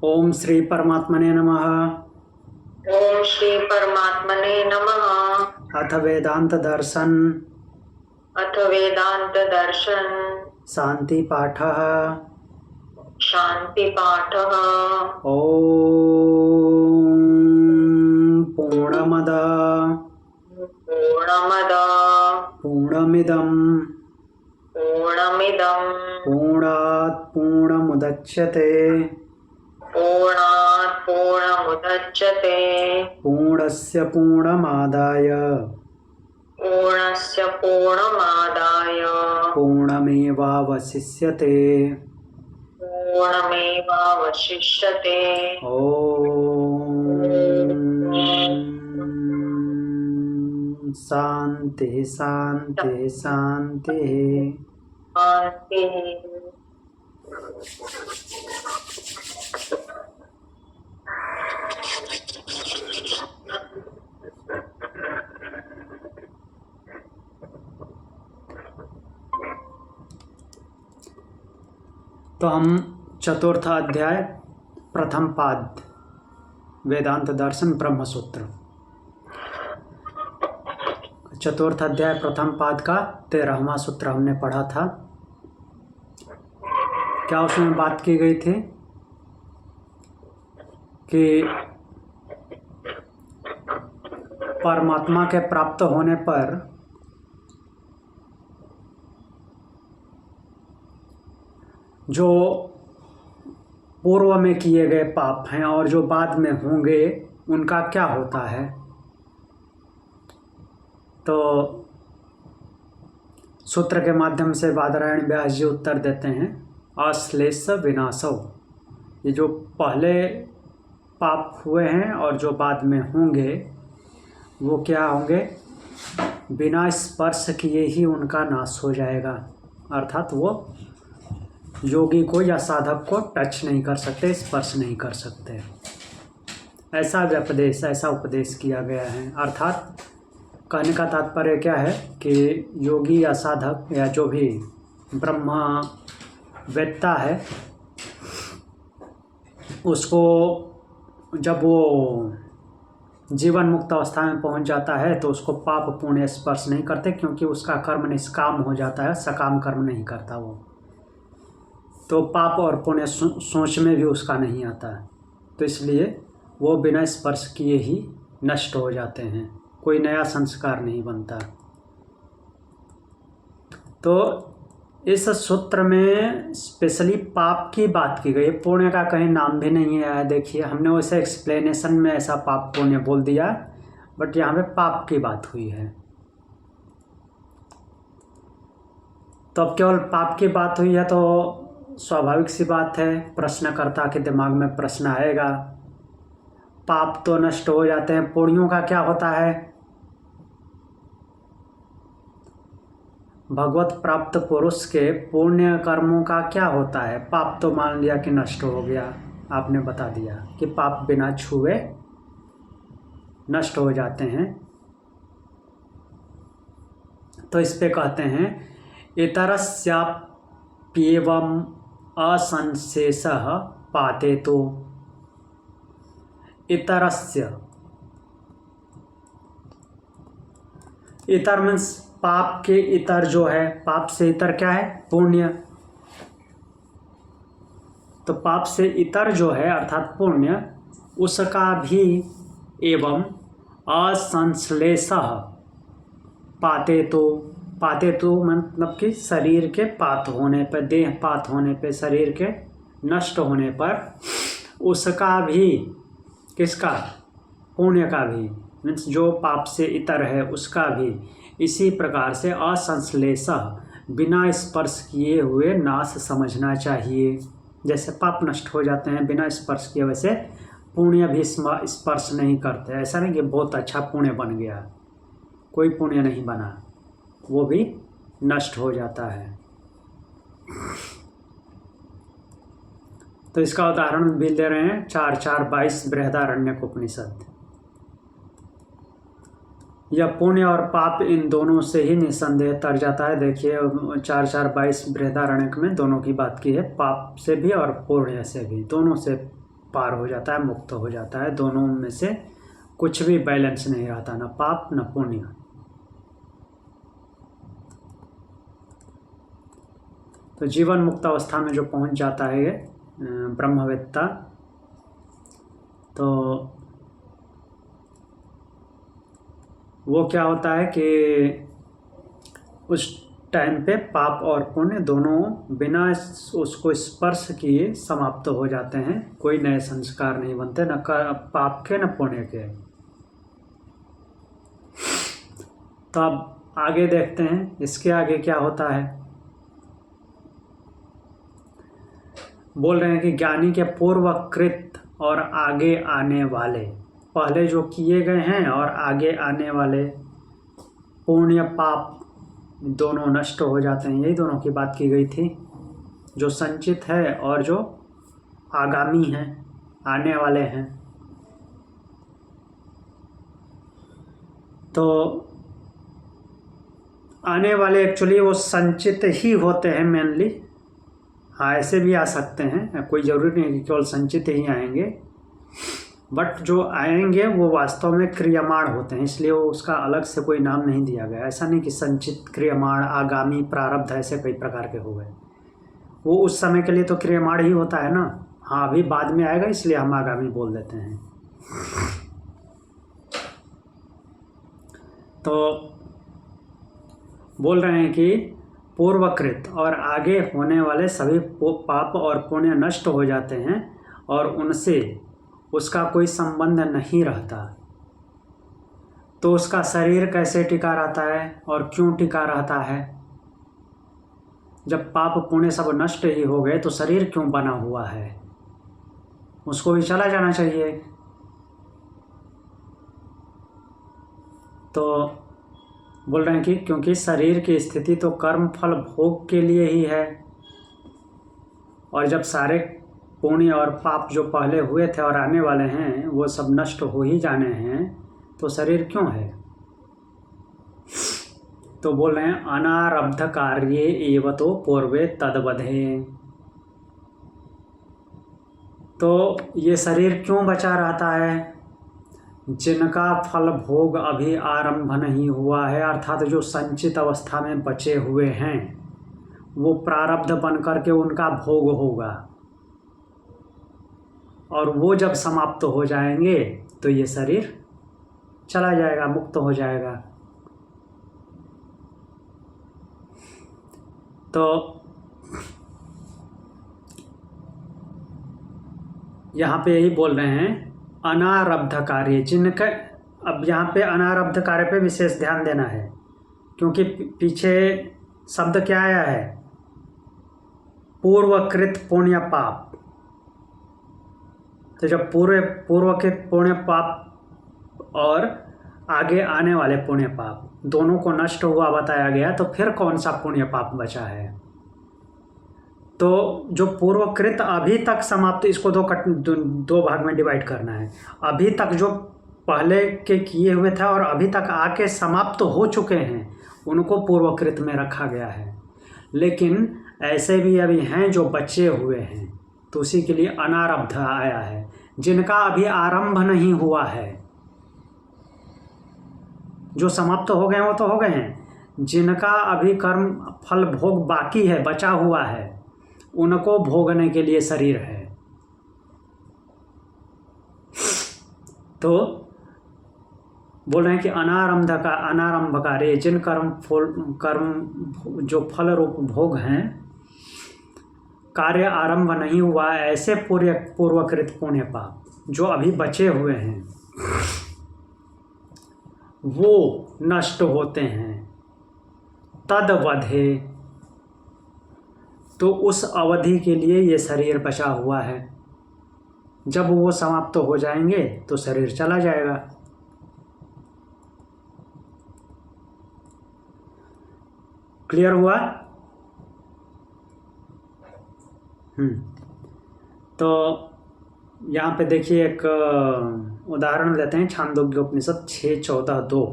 ओम श्री परमात्मने नमः। ओम श्री परमात्मने नमः। अथ वेदांत दर्शन अथ वेदांत दर्शन शांति पाठः। शांति पाठः। ओम पूर्णमद पूर्णमद पूर्णमिदं पूर्णमिदं पूर्णात् पूर्णमुदच्यते पूर्णात् पूर्णमुदच्यते पूर्णस्य पूर्णमादाय पूर्णस्य पूर्णमादाय पूर्णमेवावशिष्यते। पूर्णमेवावशिष्यते। ओम शांति शांति शांति। शांति। तो हम चतुर्थ अध्याय प्रथम पाद वेदांत दर्शन ब्रह्म सूत्र, चतुर्थ अध्याय प्रथम पाद का 13वां सूत्र हमने पढ़ा था। क्या उसमें बात की गई थी कि परमात्मा के प्राप्त होने पर जो पूर्व में किए गए पाप हैं और जो बाद में होंगे उनका क्या होता है। तो सूत्र के माध्यम से बादरायण व्यास जी उत्तर देते हैं, अश्लेष विनाशव। ये जो पहले पाप हुए हैं और जो बाद में होंगे वो क्या होंगे, बिना स्पर्श किए ही उनका नाश हो जाएगा। अर्थात वो योगी को या साधक को टच नहीं कर सकते, स्पर्श नहीं कर सकते। ऐसा व्यपदेश, ऐसा उपदेश किया गया है। अर्थात कहने का तात्पर्य क्या है कि योगी या साधक या जो भी ब्रह्मवेत्ता है उसको जब वो जीवन मुक्त अवस्था में पहुंच जाता है तो उसको पाप पुण्य स्पर्श नहीं करते, क्योंकि उसका कर्म निष्काम हो जाता है, सकाम कर्म नहीं करता वो। तो पाप और पुण्य सोच में भी उसका नहीं आता है, तो इसलिए वो बिना स्पर्श किए ही नष्ट हो जाते हैं, कोई नया संस्कार नहीं बनता। तो इस सूत्र में स्पेशली पाप की बात की गई, पुण्य का कहीं नाम भी नहीं आया। देखिए हमने वैसे एक्सप्लेनेशन में ऐसा पाप पुण्य बोल दिया, बट यहाँ पे पाप की बात हुई है। तो अब केवल पाप की बात हुई है तो स्वाभाविक सी बात है, प्रश्नकर्ता के दिमाग में प्रश्न आएगा, पाप तो नष्ट हो जाते हैं, पुण्यों का क्या होता है। भगवत प्राप्त पुरुष के पुण्य कर्मों का क्या होता है। पाप तो मान लिया कि नष्ट हो गया, आपने बता दिया कि पाप बिना छुए नष्ट हो जाते हैं। तो इस पे कहते हैं इतरस्याप्येवम् असंशेषः पाते तो। इतरस्य, इतर मीन्स पाप के इतर जो है, पाप से इतर क्या है, पुण्य। तो पाप से इतर जो है अर्थात पुण्य, उसका भी एवं असंश्लेषः पाते तो। पाते तो मतलब कि शरीर के पात होने पर, देह पात होने पर, शरीर के नष्ट होने पर उसका भी, किसका, पुण्य का भी, मीन्स जो पाप से इतर है उसका भी इसी प्रकार से असंश्लेषः बिना स्पर्श किए हुए नाश समझना चाहिए। जैसे पाप नष्ट हो जाते हैं बिना स्पर्श किए, वैसे पुण्य भी स्पर्श नहीं करते। ऐसा नहीं कि बहुत अच्छा पुण्य बन गया, कोई पुण्य नहीं बना, वो भी नष्ट हो जाता है। तो इसका उदाहरण भी दे रहे हैं 4:4-22 बृहदारण्यक उपनिषद। यह पुण्य और पाप इन दोनों से ही निसंदेह तर जाता है। देखिए 4:4-22 बृहदारण्यक में दोनों की बात की है, पाप से भी और पुण्य से भी, दोनों से पार हो जाता है, मुक्त हो जाता है। दोनों में से कुछ भी बैलेंस नहीं रहता, न पाप न पुण्य। तो जीवन मुक्त अवस्था में जो पहुंच जाता है ये ब्रह्मवेत्ता, तो वो क्या होता है कि उस टाइम पे पाप और पुण्य दोनों बिना उसको स्पर्श किए समाप्त हो जाते हैं। कोई नए संस्कार नहीं बनते, न पाप के न पुण्य के। तो अब आगे देखते हैं इसके आगे क्या होता है। बोल रहे हैं कि ज्ञानी के पूर्वकृत और आगे आने वाले, पहले जो किए गए हैं और आगे आने वाले पुण्य पाप दोनों नष्ट हो जाते हैं। यही दोनों की बात की गई थी, जो संचित है और जो आगामी हैं, आने वाले हैं। तो आने वाले एक्चुअली वो संचित ही होते हैं मेनली। हाँ, ऐसे भी आ सकते हैं, कोई ज़रूरी नहीं कि केवल संचित ही आएंगे, बट जो आएंगे वो वास्तव में क्रियमाण होते हैं, इसलिए वो उसका अलग से कोई नाम नहीं दिया गया। ऐसा नहीं कि संचित, क्रियमाण, आगामी, प्रारब्ध, ऐसे कई प्रकार के हो गए। वो उस समय के लिए तो क्रियमाण ही होता है ना। हाँ, अभी बाद में आएगा इसलिए हम आगामी बोल देते हैं। तो बोल रहे हैं कि पूर्वकृत और आगे होने वाले सभी पाप और पुण्य नष्ट हो जाते हैं और उनसे उसका कोई संबंध नहीं रहता। तो उसका शरीर कैसे टिका रहता है और क्यों टिका रहता है? जब पाप पुण्य सब नष्ट ही हो गए तो शरीर क्यों बना हुआ है? उसको भी चला जाना चाहिए। तो बोल रहे हैं कि क्योंकि शरीर की स्थिति तो कर्म फल भोग के लिए ही है, और जब सारे पुण्य और पाप जो पहले हुए थे और आने वाले हैं वो सब नष्ट हो ही जाने हैं, तो शरीर क्यों है? तो बोल रहे हैं अनारब्ध कार्ये एव तो पूर्वे तद्वधे। तो ये शरीर क्यों बचा रहता है? जिनका फल भोग अभी आरंभ नहीं हुआ है, अर्थात जो संचित अवस्था में बचे हुए हैं, वो प्रारब्ध बन करके उनका भोग होगा, और वो जब समाप्त हो जाएंगे तो ये शरीर चला जाएगा, मुक्त हो जाएगा। तो यहाँ पे यही बोल रहे हैं अनारब्ध कार्य, जिनका, अब यहाँ पे अनारब्ध कार्य पे विशेष ध्यान देना है, क्योंकि पीछे शब्द क्या आया है? पूर्वकृत पुण्य पाप। तो जब पूर्वकृत पुण्य पाप और आगे आने वाले पुण्य पाप दोनों को नष्ट हुआ बताया गया, तो फिर कौन सा पुण्य पाप बचा है? तो जो पूर्वकृत अभी तक समाप्त, इसको दो भाग में डिवाइड करना है। अभी तक जो पहले के किए हुए थे और अभी तक आके समाप्त हो चुके हैं, उनको पूर्वकृत में रखा गया है। लेकिन ऐसे भी अभी हैं जो बचे हुए हैं, तो उसी के लिए अनारब्ध आया है। जिनका अभी आरंभ नहीं हुआ है, जो समाप्त हो गए वो तो हो गए हैं, जिनका अभी कर्म फल भोग बाकी है, बचा हुआ है, उनको भोगने के लिए शरीर है। तो बोल रहे हैं कि अनारंभ कार्य, जिन कर्म जो फल रूप भोग हैं, कार्य आरंभ नहीं हुआ, ऐसे पूर्वकृत पुण्य पाप जो अभी बचे हुए हैं वो नष्ट होते हैं। तद्वधे, तो उस अवधि के लिए ये शरीर बचा हुआ है। जब वो समाप्त हो जाएंगे तो शरीर चला जाएगा। क्लियर हुआ? तो यहाँ पे देखिए एक उदाहरण देते हैं, छांदोग्य उपनिषद 6:14-2।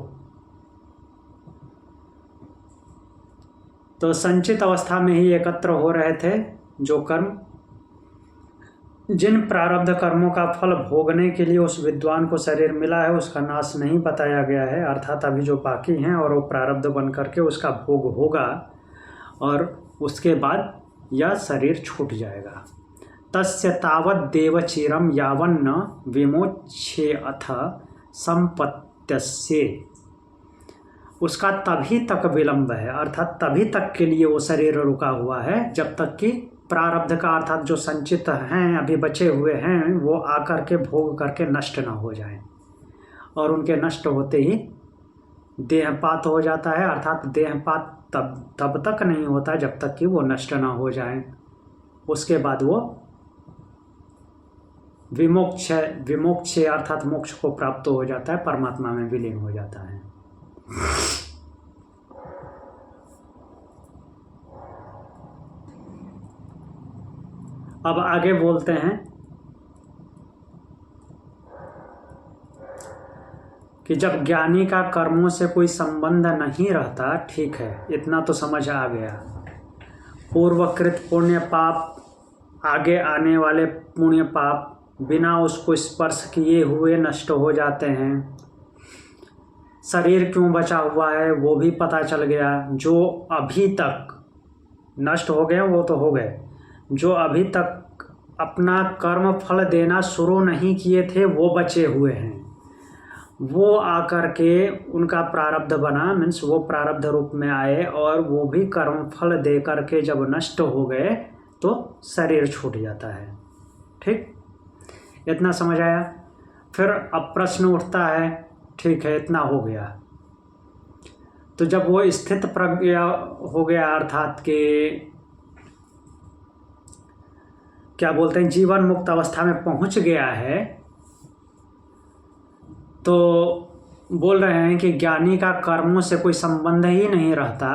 तो संचित अवस्था में ही एकत्र हो रहे थे जो कर्म, जिन प्रारब्ध कर्मों का फल भोगने के लिए उस विद्वान को शरीर मिला है उसका नाश नहीं बताया गया है, अर्थात अभी जो बाकी हैं और वो प्रारब्ध बन करके उसका भोग होगा और उसके बाद यह शरीर छूट जाएगा। तस्य तावत् देवचिरम यावन्न विमोच्येऽथ संपत्यस्य, उसका तभी तक विलंब है, अर्थात तभी तक के लिए वो शरीर रुका हुआ है जब तक कि प्रारब्ध का अर्थात जो संचित हैं अभी बचे हुए हैं वो आकर के भोग करके नष्ट ना हो जाएं, और उनके नष्ट होते ही देहपात हो जाता है, अर्थात देहपात तब तक नहीं होता जब तक कि वो नष्ट ना हो जाएं। उसके बाद वो विमोक्ष अर्थात मोक्ष को प्राप्त हो जाता है, परमात्मा में विलीन हो जाता है। अब आगे बोलते हैं कि जब ज्ञानी का कर्मों से कोई संबंध नहीं रहता, ठीक है, इतना तो समझ आ गया। पूर्वकृत पुण्य पाप, आगे आने वाले पुण्य पाप बिना उसको स्पर्श किए हुए नष्ट हो जाते हैं। शरीर क्यों बचा हुआ है वो भी पता चल गया। जो अभी तक नष्ट हो गए वो तो हो गए, जो अभी तक अपना कर्म फल देना शुरू नहीं किए थे वो बचे हुए हैं, वो आकर के उनका प्रारब्ध बना, मीन्स वो प्रारब्ध रूप में आए और वो भी कर्म फल दे करके जब नष्ट हो गए तो शरीर छूट जाता है। ठीक, इतना समझ आया। फिर अब प्रश्न उठता है, ठीक है, इतना हो गया, तो जब वो स्थित प्रज्ञा हो गया अर्थात के क्या बोलते हैं जीवन मुक्त अवस्था में पहुंच गया है, तो बोल रहे हैं कि ज्ञानी का कर्मों से कोई संबंध ही नहीं रहता।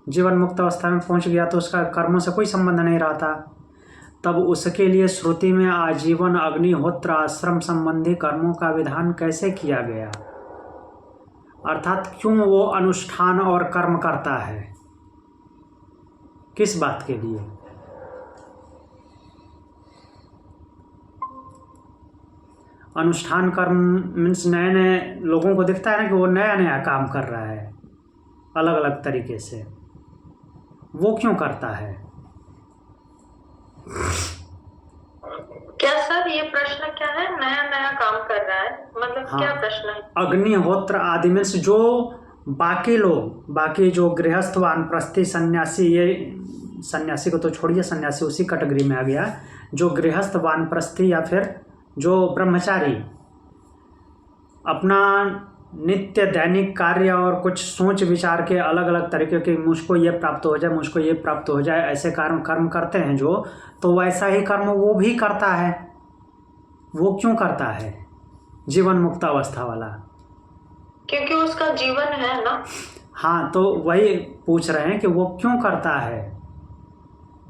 जीवन मुक्त अवस्था में पहुंच गया तो उसका कर्मों से कोई संबंध नहीं रहता। तब उसके लिए श्रुति में आजीवन अग्निहोत्र आश्रम संबंधी कर्मों का विधान कैसे किया गया, अर्थात क्यों वो अनुष्ठान और कर्म करता है, किस बात के लिए? अनुष्ठान कर्म मीन्स नए नए लोगों को दिखता है ना कि वो नया नया काम कर रहा है अलग अलग तरीके से, वो क्यों करता है? क्या सर ये प्रश्न क्या है? नया नया काम कर रहा है मतलब हाँ, क्या प्रश्न है? अग्निहोत्र आदि मीन्स जो बाकी लोग, बाकी जो गृहस्थ वानप्रस्थी सन्यासी, ये सन्यासी को तो छोड़िए, सन्यासी उसी कैटेगरी में आ गया, जो गृहस्थ वानप्रस्थी या फिर जो ब्रह्मचारी अपना नित्य दैनिक कार्य और कुछ सोच विचार के अलग अलग तरीके के, मुझको ये प्राप्त हो जाए, मुझको ये प्राप्त हो जाए, ऐसे कर्म करते हैं जो, तो वैसा ही कर्म वो भी करता है। वो क्यों करता है जीवन मुक्त अवस्था वाला? क्योंकि उसका जीवन है ना। हाँ, तो वही पूछ रहे हैं कि वो क्यों करता है।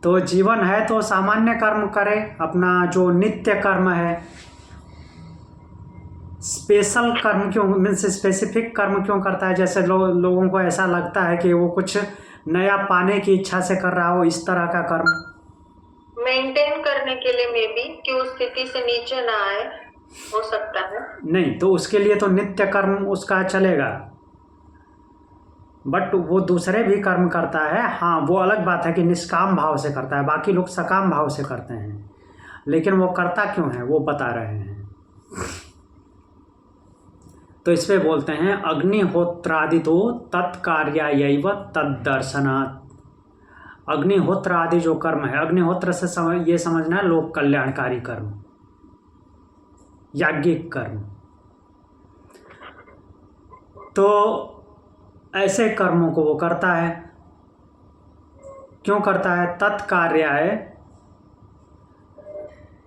तो जीवन है तो सामान्य कर्म करे, अपना जो नित्य कर्म है। स्पेशल कर्म क्यों, मीन्स स्पेसिफिक कर्म क्यों करता है? जैसे लोगों को ऐसा लगता है कि वो कुछ नया पाने की इच्छा से कर रहा हो, इस तरह का कर्म मेंटेन करने के लिए, मे बी कि उस स्थिति से नीचे ना आए, हो सकता है। नहीं, तो उसके लिए तो नित्य कर्म उसका चलेगा, बट वो दूसरे भी कर्म करता है। हाँ, वो अलग बात है कि निष्काम भाव से करता है, बाकी लोग सकाम भाव से करते हैं, लेकिन वो करता क्यों है वो बता रहे हैं। तो इस पे बोलते हैं अग्निहोत्रादि तो तत्कार्यायैव तद्दर्शनात्। अग्निहोत्र आदि जो कर्म है, अग्निहोत्र से ये समझना है लोक कल्याणकारी कर्म, याज्ञिक कर्म। तो ऐसे कर्मों को वो करता है। क्यों करता है? तत्कार्याय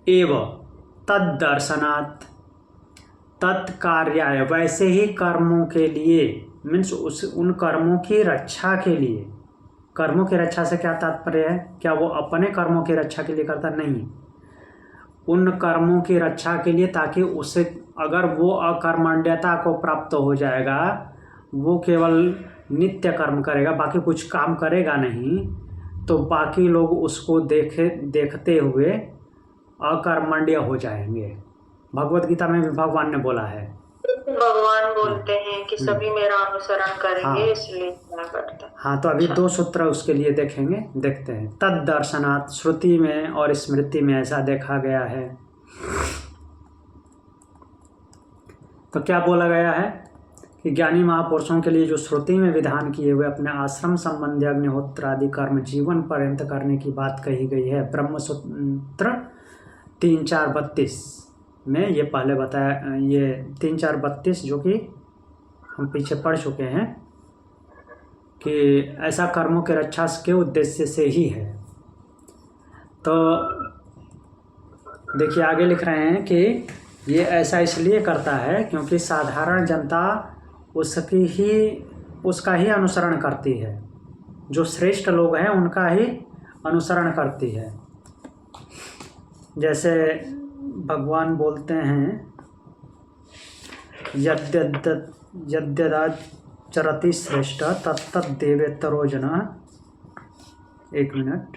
एव तद्दर्शनात्। तत्कार्याय वैसे ही कर्मों के लिए, मीन्स उन कर्मों की रक्षा के लिए। कर्मों की रक्षा से क्या तात्पर्य है? क्या वो अपने कर्मों की रक्षा के लिए करता? नहीं, उन कर्मों की रक्षा के लिए, ताकि उसे अगर वो अकर्मण्यता को प्राप्त हो जाएगा, वो केवल नित्य कर्म करेगा, बाकी कुछ काम करेगा नहीं, तो बाकी लोग उसको देखते हुए अकर्मण्य हो जाएंगे। भगवत गीता में भी भगवान ने बोला है। भगवान बोलते हैं कि सभी मेरा अनुसरण करेंगे, हाँ। इसलिए मैं करता हूँ। हाँ, तो अभी 2 सूत्र उसके लिए देखेंगे, देखते हैं। तद दर्शनात्, श्रुति में और स्मृति में ऐसा देखा गया है। तो क्या बोला गया है कि ज्ञानी महापुरुषों के लिए जो श्रुति में विधान किए हुए अपने आश्रम संबंधी अग्निहोत्र आदि कर्म जीवन पर्यंत करने की बात कही गई है। ब्रह्मसूत्र 3.4.32 में ये पहले बताया, ये 3.4.32 जो कि हम पीछे पढ़ चुके हैं कि ऐसा कर्मों के रक्षा के उद्देश्य से ही है। तो देखिए आगे लिख रहे हैं कि ये ऐसा इसलिए करता है क्योंकि साधारण जनता उसका ही अनुसरण करती है। जो श्रेष्ठ लोग हैं उनका ही अनुसरण करती है। जैसे भगवान बोलते हैं, यद्यदाचरति श्रेष्ठ तत्तत् देवेतरो जनः। 1 मिनट।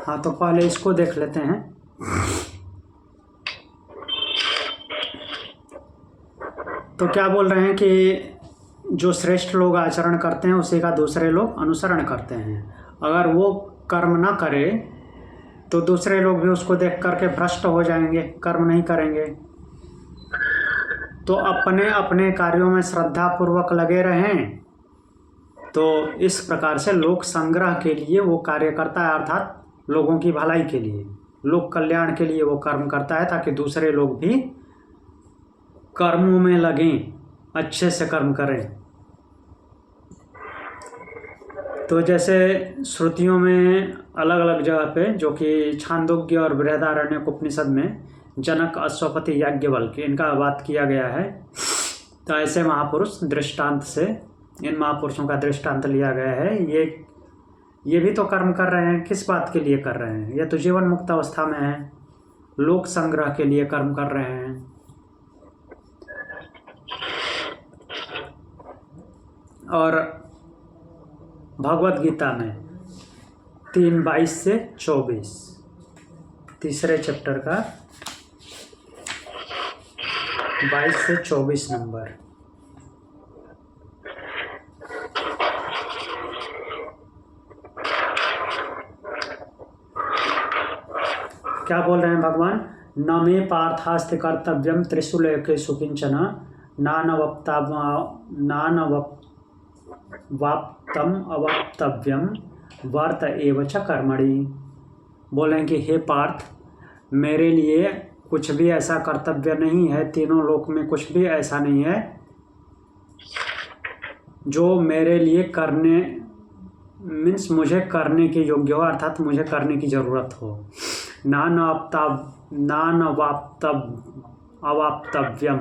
हाँ, तो पहले इसको देख लेते हैं। तो क्या बोल रहे हैं कि जो श्रेष्ठ लोग आचरण करते हैं उसी का दूसरे लोग अनुसरण करते हैं। अगर वो कर्म ना करे तो दूसरे लोग भी उसको देख करके भ्रष्ट हो जाएंगे, कर्म नहीं करेंगे। तो अपने अपने कार्यों में श्रद्धापूर्वक लगे रहें। तो इस प्रकार से लोक संग्रह के लिए वो कार्य करता है, अर्थात लोगों की भलाई के लिए, लोक कल्याण के लिए वो कर्म करता है, ताकि दूसरे लोग भी कर्मों में लगें, अच्छे से कर्म करें। तो जैसे श्रुतियों में अलग अलग जगह पे, जो कि छांदोग्य और बृहदारण्यक उपनिषद में जनक, अश्वपति, याज्ञवल्क्य इनका बात किया गया है। तो ऐसे महापुरुष दृष्टांत से इन महापुरुषों का दृष्टांत लिया गया है। ये भी तो कर्म कर रहे हैं। किस बात के लिए कर रहे हैं? ये तो जीवन मुक्त अवस्था में है, लोक संग्रह के लिए कर्म कर रहे हैं। और भगवत गीता में 3:22 से 24, तीसरे चैप्टर का 22 से 24 नंबर। क्या बोल रहे हैं भगवान? न मे पार्थास्ति कर्तव्यम त्रिषु लोकेषु किंचन नानवाप्तम अवाप्तव्यम वर्त एव च कर्मणि। बोलें कि हे पार्थ, मेरे लिए कुछ भी ऐसा कर्तव्य नहीं है, तीनों लोक में कुछ भी ऐसा नहीं है जो मेरे लिए करने मीन्स मुझे करने के योग्य हो, अर्थात मुझे करने की ज़रूरत हो। अवाप्तव्यम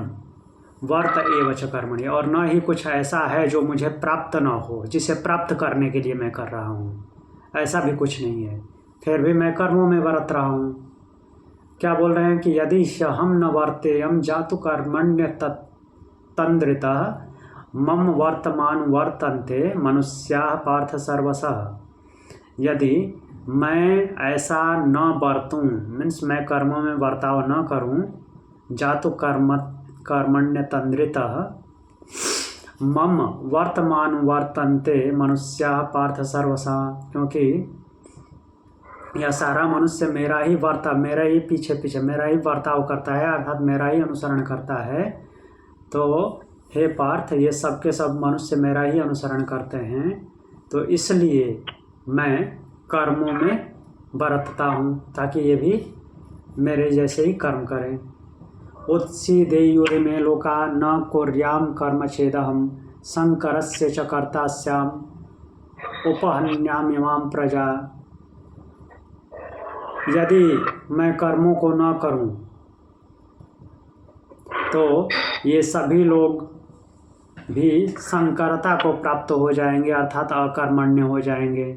वर्त एव च कर्मणि, और न ही कुछ ऐसा है जो मुझे प्राप्त न हो, जिसे प्राप्त करने के लिए मैं कर रहा हूँ, ऐसा भी कुछ नहीं है, फिर भी मैं कर्मों में बरत रहा हूँ। क्या बोल रहे हैं कि यदि हम न वर्तेयम जातु कर्मण्य तंद्रितः मम वर्तमान वर्तन्ते मनुष्याः पार्थ सर्वशः। यदि मैं ऐसा न बरतूं, मीन्स मैं कर्मों में बर्ताव न करूं, जातु कर्मण्य तंद्रितः मम वर्तमान वर्तन्ते मनुष्याः पार्थ सर्वशः, क्योंकि यह सारा मनुष्य मेरा ही पीछे मेरा ही बर्ताव करता है, अर्थात मेरा ही अनुसरण करता है। तो हे पार्थ, ये सब के सब मनुष्य मेरा ही अनुसरण करते हैं, तो इसलिए मैं कर्मों में बरतता हूँ ताकि ये भी मेरे जैसे ही कर्म करें। उत्सीदेयुरिमे लोका न कुर्यां कर्म चेदहम शंकरस्य च कर्तास्याम उपहन्यामिमां प्रजा। यदि मैं कर्मों को न करूं तो ये सभी लोग भी शंकरता को प्राप्त हो जाएंगे, अर्थात अकर्मण्य हो जाएंगे।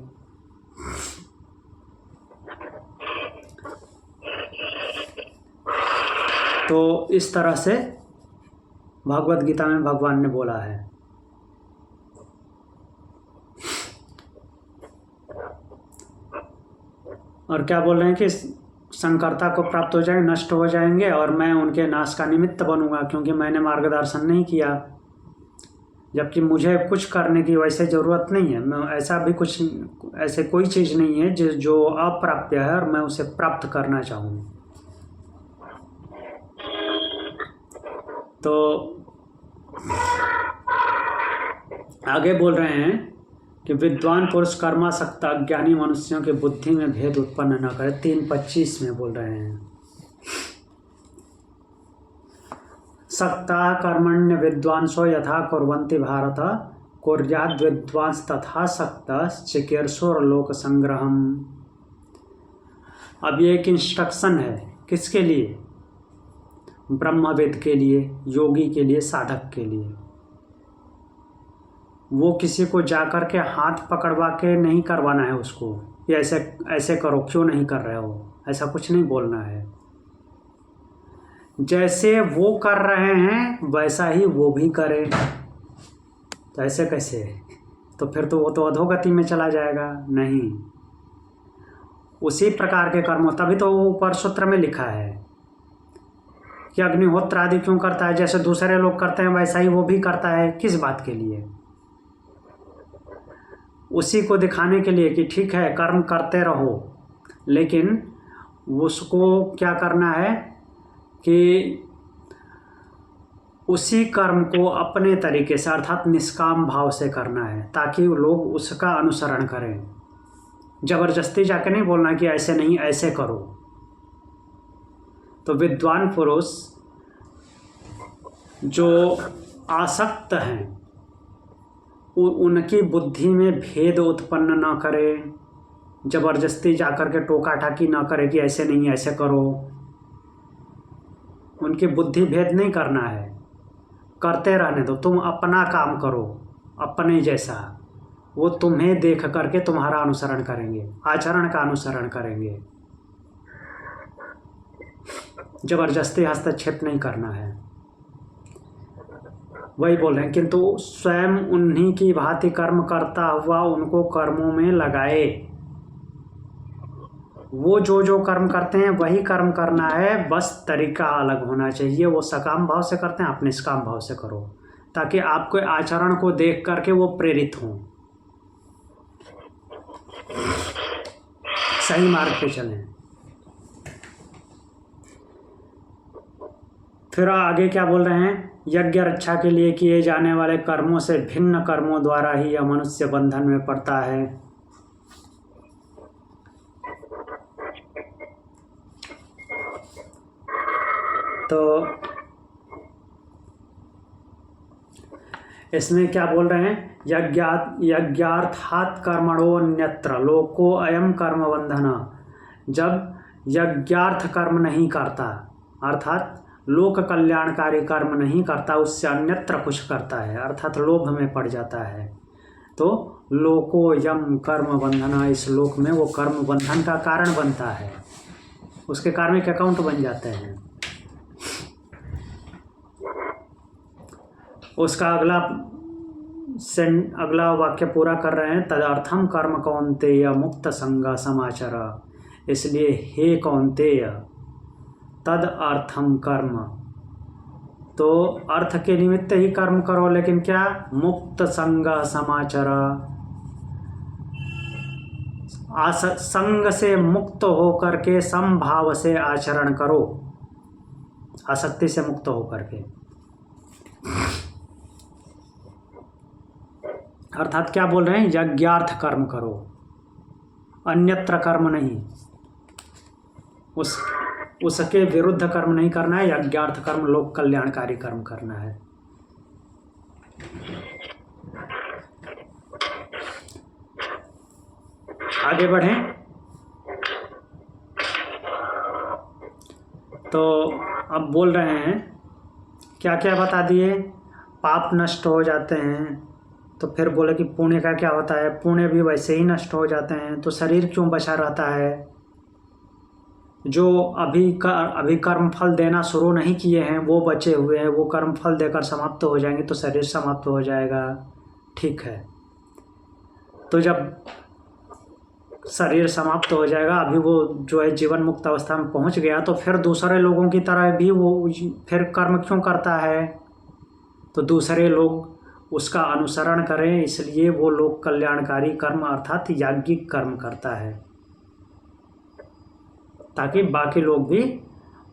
तो इस तरह से भगवत गीता में भगवान ने बोला है। और क्या बोल रहे हैं कि शंकरता को प्राप्त हो जाएंगे, नष्ट हो जाएंगे, और मैं उनके नाश का निमित्त बनूंगा क्योंकि मैंने मार्गदर्शन नहीं किया, जबकि मुझे कुछ करने की वैसे ज़रूरत नहीं है। मैं ऐसा भी कुछ, ऐसे कोई चीज़ नहीं है जो अप्राप्य है और मैं उसे प्राप्त करना चाहूँ। तो आगे बोल रहे हैं कि विद्वान पुरुष कर्मासक्त अज्ञानी मनुष्यों की बुद्धि में भेद उत्पन्न न करे। 3:25 में बोल रहे हैं, सक्ता कर्मण्य विद्वांसो यथा कुर्वन्ति भारत कुर्याद् विद्वांस तथा सक्तः चिकीर्षोर लोक संग्रहम। अब ये एक इंस्ट्रक्शन है, किसके लिए? ब्रह्मवेद के लिए, योगी के लिए, साधक के लिए। वो किसी को जाकर के हाथ पकड़वा के नहीं करवाना है उसको, ये ऐसे ऐसे करो, क्यों नहीं कर रहे हो, ऐसा कुछ नहीं बोलना है। जैसे वो कर रहे हैं वैसा ही वो भी करे। तो ऐसे कैसे? तो फिर तो वो तो अधोगति में चला जाएगा। नहीं, उसी प्रकार के कर्म, तभी तो वो ऊपर सूत्र में लिखा है कि अग्निहोत्र आदि क्यों करता है, जैसे दूसरे लोग करते हैं वैसा ही वो भी करता है। किस बात के लिए? उसी को दिखाने के लिए कि ठीक है कर्म करते रहो, लेकिन उसको क्या करना है कि उसी कर्म को अपने तरीके से अर्थात निष्काम भाव से करना है, ताकि लोग उसका अनुसरण करें। जबरदस्ती जाके नहीं बोलना कि ऐसे नहीं ऐसे करो। तो विद्वान पुरुष जो आसक्त हैं उनकी बुद्धि में भेद उत्पन्न न करे, जबरदस्ती जाकर के टोका टाकी ना करे कि ऐसे नहीं ऐसे करो। उनकी बुद्धि भेद नहीं करना है, करते रहने दो। तुम अपना काम करो अपने जैसा, वो तुम्हें देख करके तुम्हारा अनुसरण करेंगे, आचरण का अनुसरण करेंगे। जबरदस्ती हस्तक्षेप नहीं करना है। वही बोल रहे हैं, किंतु स्वयं उन्हीं की भांति कर्म करता हुआ उनको कर्मों में लगाए। वो जो कर्म करते हैं वही कर्म करना है, बस तरीका अलग होना चाहिए। वो सकाम भाव से करते हैं, आप निष्काम भाव से करो, ताकि आपके आचरण को देख करके वो प्रेरित हों, सही मार्ग पे चलें। फिर आगे क्या बोल रहे हैं, यज्ञ रक्षा के लिए किए जाने वाले कर्मों से भिन्न कर्मों द्वारा ही यह मनुष्य बंधन में पड़ता है। तो इसमें क्या बोल रहे हैं, यज्ञार्थात् कर्मणोऽन्यत्र लोको अयम कर्म बंधन। जब यज्ञार्थ कर्म नहीं करता, अर्थात लोक कल्याणकारी कर्म नहीं करता, उससे अन्यत्र कुछ करता है, अर्थात लोभ में पड़ जाता है, तो लोको यम कर्म बंधना, इस लोक में वो कर्म बंधन का कारण बनता है, उसके कार्मिक अकाउंट बन जाते हैं। उसका अगला वाक्य पूरा कर रहे हैं, तदर्थम कर्म कौन्तेय मुक्त संग समाचर। इसलिए हे कौन्तेय, तद अर्थम कर्म, तो अर्थ के निमित्त ही कर्म करो, लेकिन क्या? मुक्त संग समाचर, संग से मुक्त होकर के समभाव से आचरण करो, आसक्ति से मुक्त होकर के। अर्थात क्या बोल रहे हैं, यज्ञार्थ कर्म करो, अन्यत्र कर्म नहीं। उसके विरुद्ध कर्म नहीं करना है, यज्ञार्थ कर्म, लोक कल्याणकारी कर्म करना है। आगे बढ़ें तो अब बोल रहे हैं क्या क्या बता दिए, पाप नष्ट हो जाते हैं, तो फिर बोले कि पुण्य का क्या होता है, पुण्य भी वैसे ही नष्ट हो जाते हैं, तो शरीर क्यों बचा रहता है, जो अभी कर्म फल देना शुरू नहीं किए हैं वो बचे हुए हैं, वो कर्म फल देकर समाप्त हो जाएंगे तो शरीर समाप्त हो जाएगा। ठीक है, तो जब शरीर समाप्त हो जाएगा, अभी वो जो है जीवन मुक्त अवस्था में पहुंच गया, तो फिर दूसरे लोगों की तरह भी वो फिर कर्म क्यों करता है, तो दूसरे लोग उसका अनुसरण करें, इसलिए वो लोग कल्याणकारी कर्म अर्थात याज्ञिक कर्म करता है, ताकि बाकी लोग भी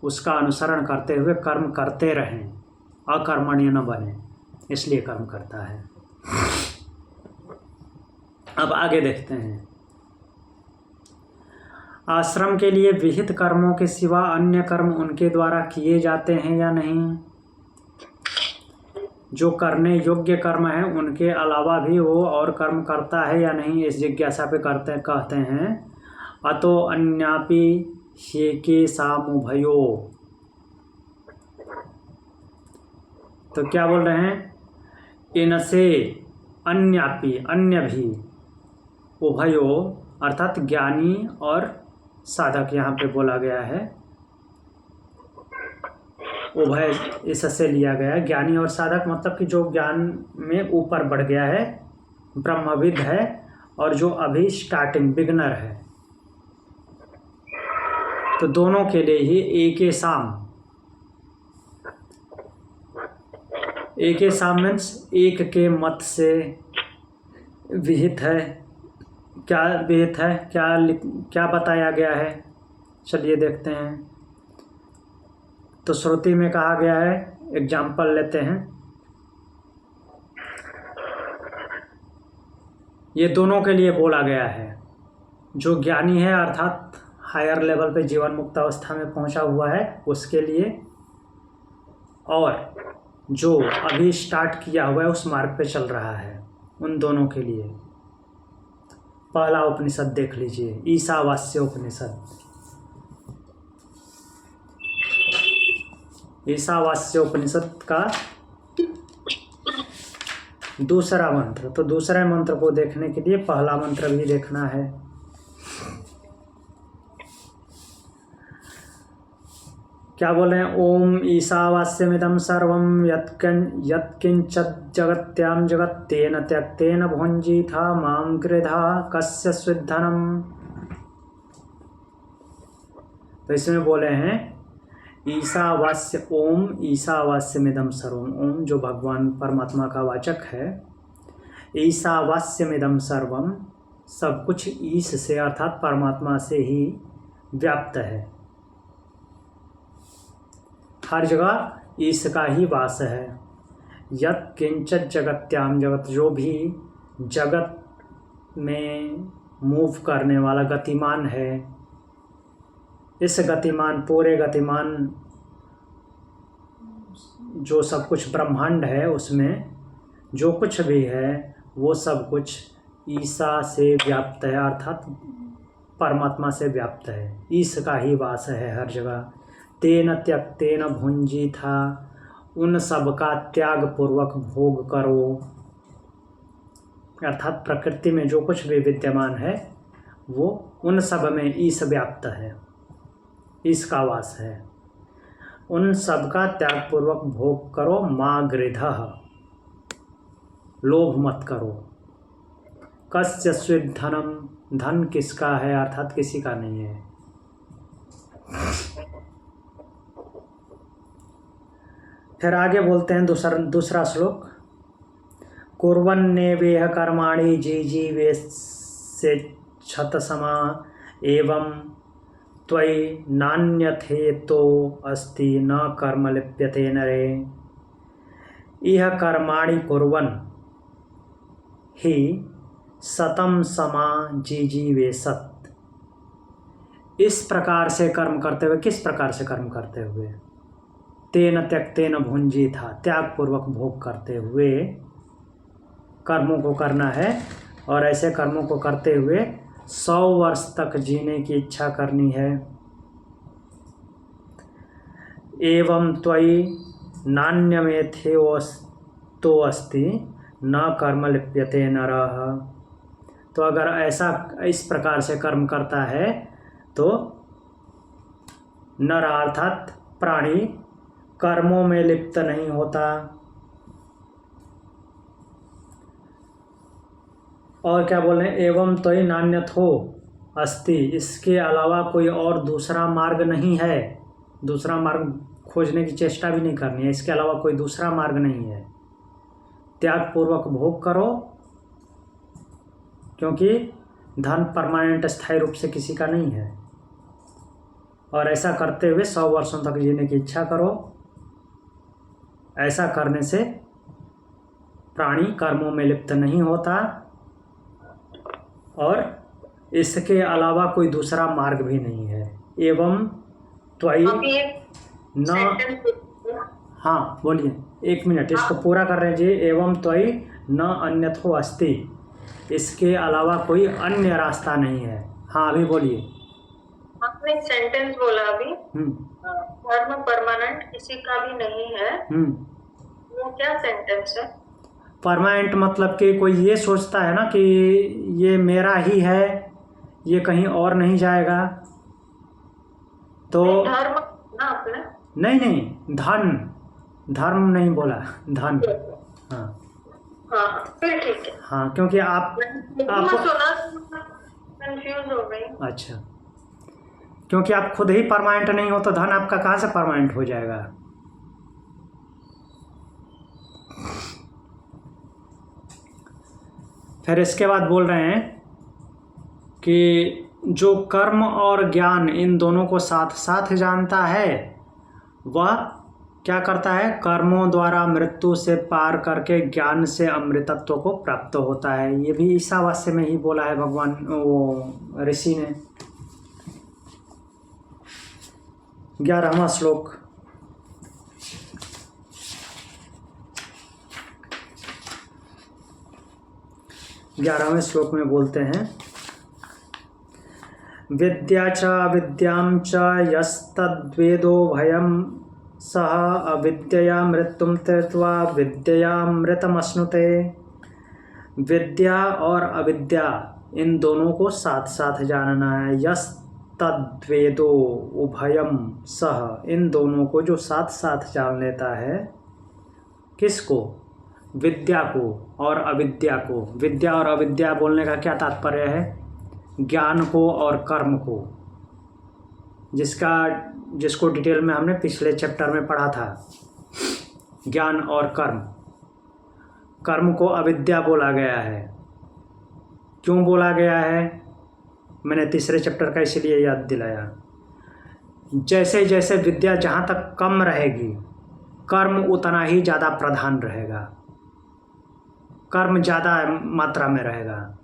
उसका अनुसरण करते हुए कर्म करते रहें, अकर्मण्य न बने, इसलिए कर्म करता है। अब आगे देखते हैं, आश्रम के लिए विहित कर्मों के सिवा अन्य कर्म उनके द्वारा किए जाते हैं या नहीं, जो करने योग्य कर्म है उनके अलावा भी वो और कर्म करता है या नहीं, इस जिज्ञासा पे कहते हैं अतो अन्यापि ह्येके सामुभयो। तो क्या बोल रहे हैं, इनसे अन्यापि, अन्य भी, उभयो अर्थात ज्ञानी और साधक यहाँ पे बोला गया है, उभय इससे लिया गया है। ज्ञानी और साधक मतलब कि जो ज्ञान में ऊपर बढ़ गया है, ब्रह्मविद है, और जो अभी स्टार्टिंग बिगनर है, तो दोनों के लिए ही एके साम मीन्स एक के मत से विहित है। क्या विहित है, क्या बताया गया है, चलिए देखते हैं। तो श्रुति में कहा गया है, एग्जाम्पल लेते हैं, ये दोनों के लिए बोला गया है, जो ज्ञानी है अर्थात हायर लेवल पे जीवन मुक्त अवस्था में पहुंचा हुआ है उसके लिए, और जो अभी स्टार्ट किया हुआ है उस मार्ग पे चल रहा है, उन दोनों के लिए। पहला उपनिषद देख लीजिए, ईशावास्य उपनिषद। ईशावास्य उपनिषद का दूसरा मंत्र, तो दूसरे मंत्र को देखने के लिए पहला मंत्र भी देखना है। क्या बोले हैं, ओम ईशावास्यमिदं सर्वं यत्किंचित् जगत्यां जगत् तेन त्यक्तेन भुञ्जीथा मां गृधा कस्य स्विद्धनम्। तो इसमें बोले हैं ईशावास्य, ओम ईशावास्यमिदं सर्वम, ओम जो भगवान परमात्मा का वाचक है, ईशावास्यमिदं सर्वम, सब कुछ ईश से अर्थात परमात्मा से ही व्याप्त है, हर जगह ईश का ही वास है। यत् किंचित जगत्याम जगत, जो भी जगत में मूव करने वाला गतिमान है, इस गतिमान, पूरे गतिमान जो सब कुछ ब्रह्मांड है, उसमें जो कुछ भी है वो सब कुछ ईसा से व्याप्त है, अर्थात परमात्मा से व्याप्त है, ईश का ही वास है हर जगह। तेन त्यक्तेन भुंजीथा, उन सब का त्याग पूर्वक भोग करो, अर्थात प्रकृति में जो कुछ भी विद्यमान है वो उन सब में ईश व्याप्त है, ईश का वास है, उन सब का त्याग पूर्वक भोग करो। माँ गृधः, लोभ मत करो। कस्य स्विद्धनम, धन किसका है अर्थात किसी का नहीं है। फिर आगे बोलते हैं दूसरा श्लोक, कुर्वन्नेवेह कर्माणि जीवे से क्षतसमा एवं त्वयि नान्यथेतो अस्ति न कर्म लिप्यते नरे। इह कर्माणि कुर्वन् ही सतम समा जीवे सत्, इस प्रकार से कर्म करते हुए, किस प्रकार से कर्म करते हुए, तेन त्यक्तेन भुंजी था, त्याग पूर्वक भोग करते हुए कर्मों को करना है। और ऐसे कर्मों को करते हुए 100 वर्ष तक जीने की इच्छा करनी है। एवं त्वयि नान्यमेथेवस्तो अस्ति न कर्म लिप्यते नरः। तो अगर ऐसा इस प्रकार से कर्म करता है तो नर अर्थात प्राणी कर्मों में लिप्त नहीं होता। और क्या बोल रहे हैं, एवं त्वयि नान्यथो अस्ति, इसके अलावा कोई और दूसरा मार्ग नहीं है, दूसरा मार्ग खोजने की चेष्टा भी नहीं करनी है, इसके अलावा कोई दूसरा मार्ग नहीं है। त्याग पूर्वक भोग करो, क्योंकि धन परमानेंट स्थायी रूप से किसी का नहीं है। और ऐसा करते हुए 100 वर्षों तक जीने की इच्छा करो। ऐसा करने से प्राणी कर्मों में लिप्त नहीं होता और इसके अलावा कोई दूसरा मार्ग भी नहीं है। एवं त्वयि न, हाँ बोलिए, 1 मिनट, इसको पूरा कर रहे एवं त्वयि न अन्यथो अस्ति, इसके अलावा कोई अन्य रास्ता नहीं है। हाँ अभी बोलिए। आपने एक सेंटेंस बोला अभी, धर्म परमानेंट किसी का भी नहीं है। वो क्या सेंटेंस है? परमानेंट मतलब कि कोई ये सोचता है ना कि ये मेरा ही है, ये कहीं और नहीं जाएगा, तो धर्म ना आपने? नहीं, धर्म नहीं बोला, धन। हाँ हाँ फिर ठीक है। हाँ, क्योंकि आप सुना, कंफ्यूज हो गई। अच्छा, क्योंकि आप खुद ही परमानेंट नहीं हो तो धन आपका कहाँ से परमानेंट हो जाएगा। फिर इसके बाद बोल रहे हैं कि जो कर्म और ज्ञान इन दोनों को साथ साथ जानता है वह क्या करता है, कर्मों द्वारा मृत्यु से पार करके ज्ञान से अमृतत्व को प्राप्त होता है। ये भी ईसावास्य में ही बोला है भगवान, वो ऋषि ने। 11वां श्लोक। ग्यारहवें श्लोक में बोलते हैं, विद्या च विद्यां च यस्तद्वेदो भयं सह अविद्यया मृत्युम त्यक्त्वा विद्ययामृतमश्नुते। विद्या और अविद्या इन दोनों को साथ साथ जानना है। यस्तद्वेदो उभयम सह, इन दोनों को जो साथ साथ जान लेता है, किसको, विद्या को और अविद्या को। विद्या और अविद्या बोलने का क्या तात्पर्य है, ज्ञान को और कर्म को, जिसको डिटेल में हमने पिछले चैप्टर में पढ़ा था। ज्ञान और कर्म, कर्म को अविद्या बोला गया है। क्यों बोला गया है, मैंने तीसरे चैप्टर का इसलिए याद दिलाया। जैसे जैसे विद्या जहाँ तक कम रहेगी, कर्म उतना ही ज़्यादा प्रधान रहेगा, कर्म ज़्यादा मात्रा में रहेगा।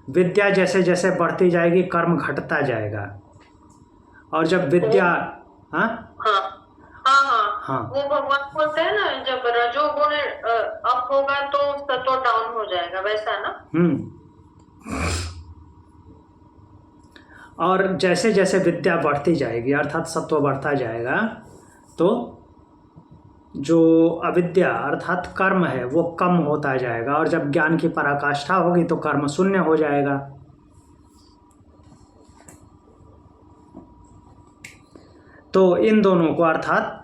विद्या जैसे जैसे बढ़ती जाएगी, कर्म घटता जाएगा। और जब विद्या हाँ वो भगवान बोलते हैं ना, जब रजोगुण अप होगा तो सत्व डाउन हो जाएगा, वैसा ना। और जैसे जैसे विद्या बढ़ती जाएगी अर्थात सत्व बढ़ता जाएगा, तो जो अविद्या अर्थात कर्म है वो कम होता जाएगा। और जब ज्ञान की पराकाष्ठा होगी तो कर्म शून्य हो जाएगा। तो इन दोनों को अर्थात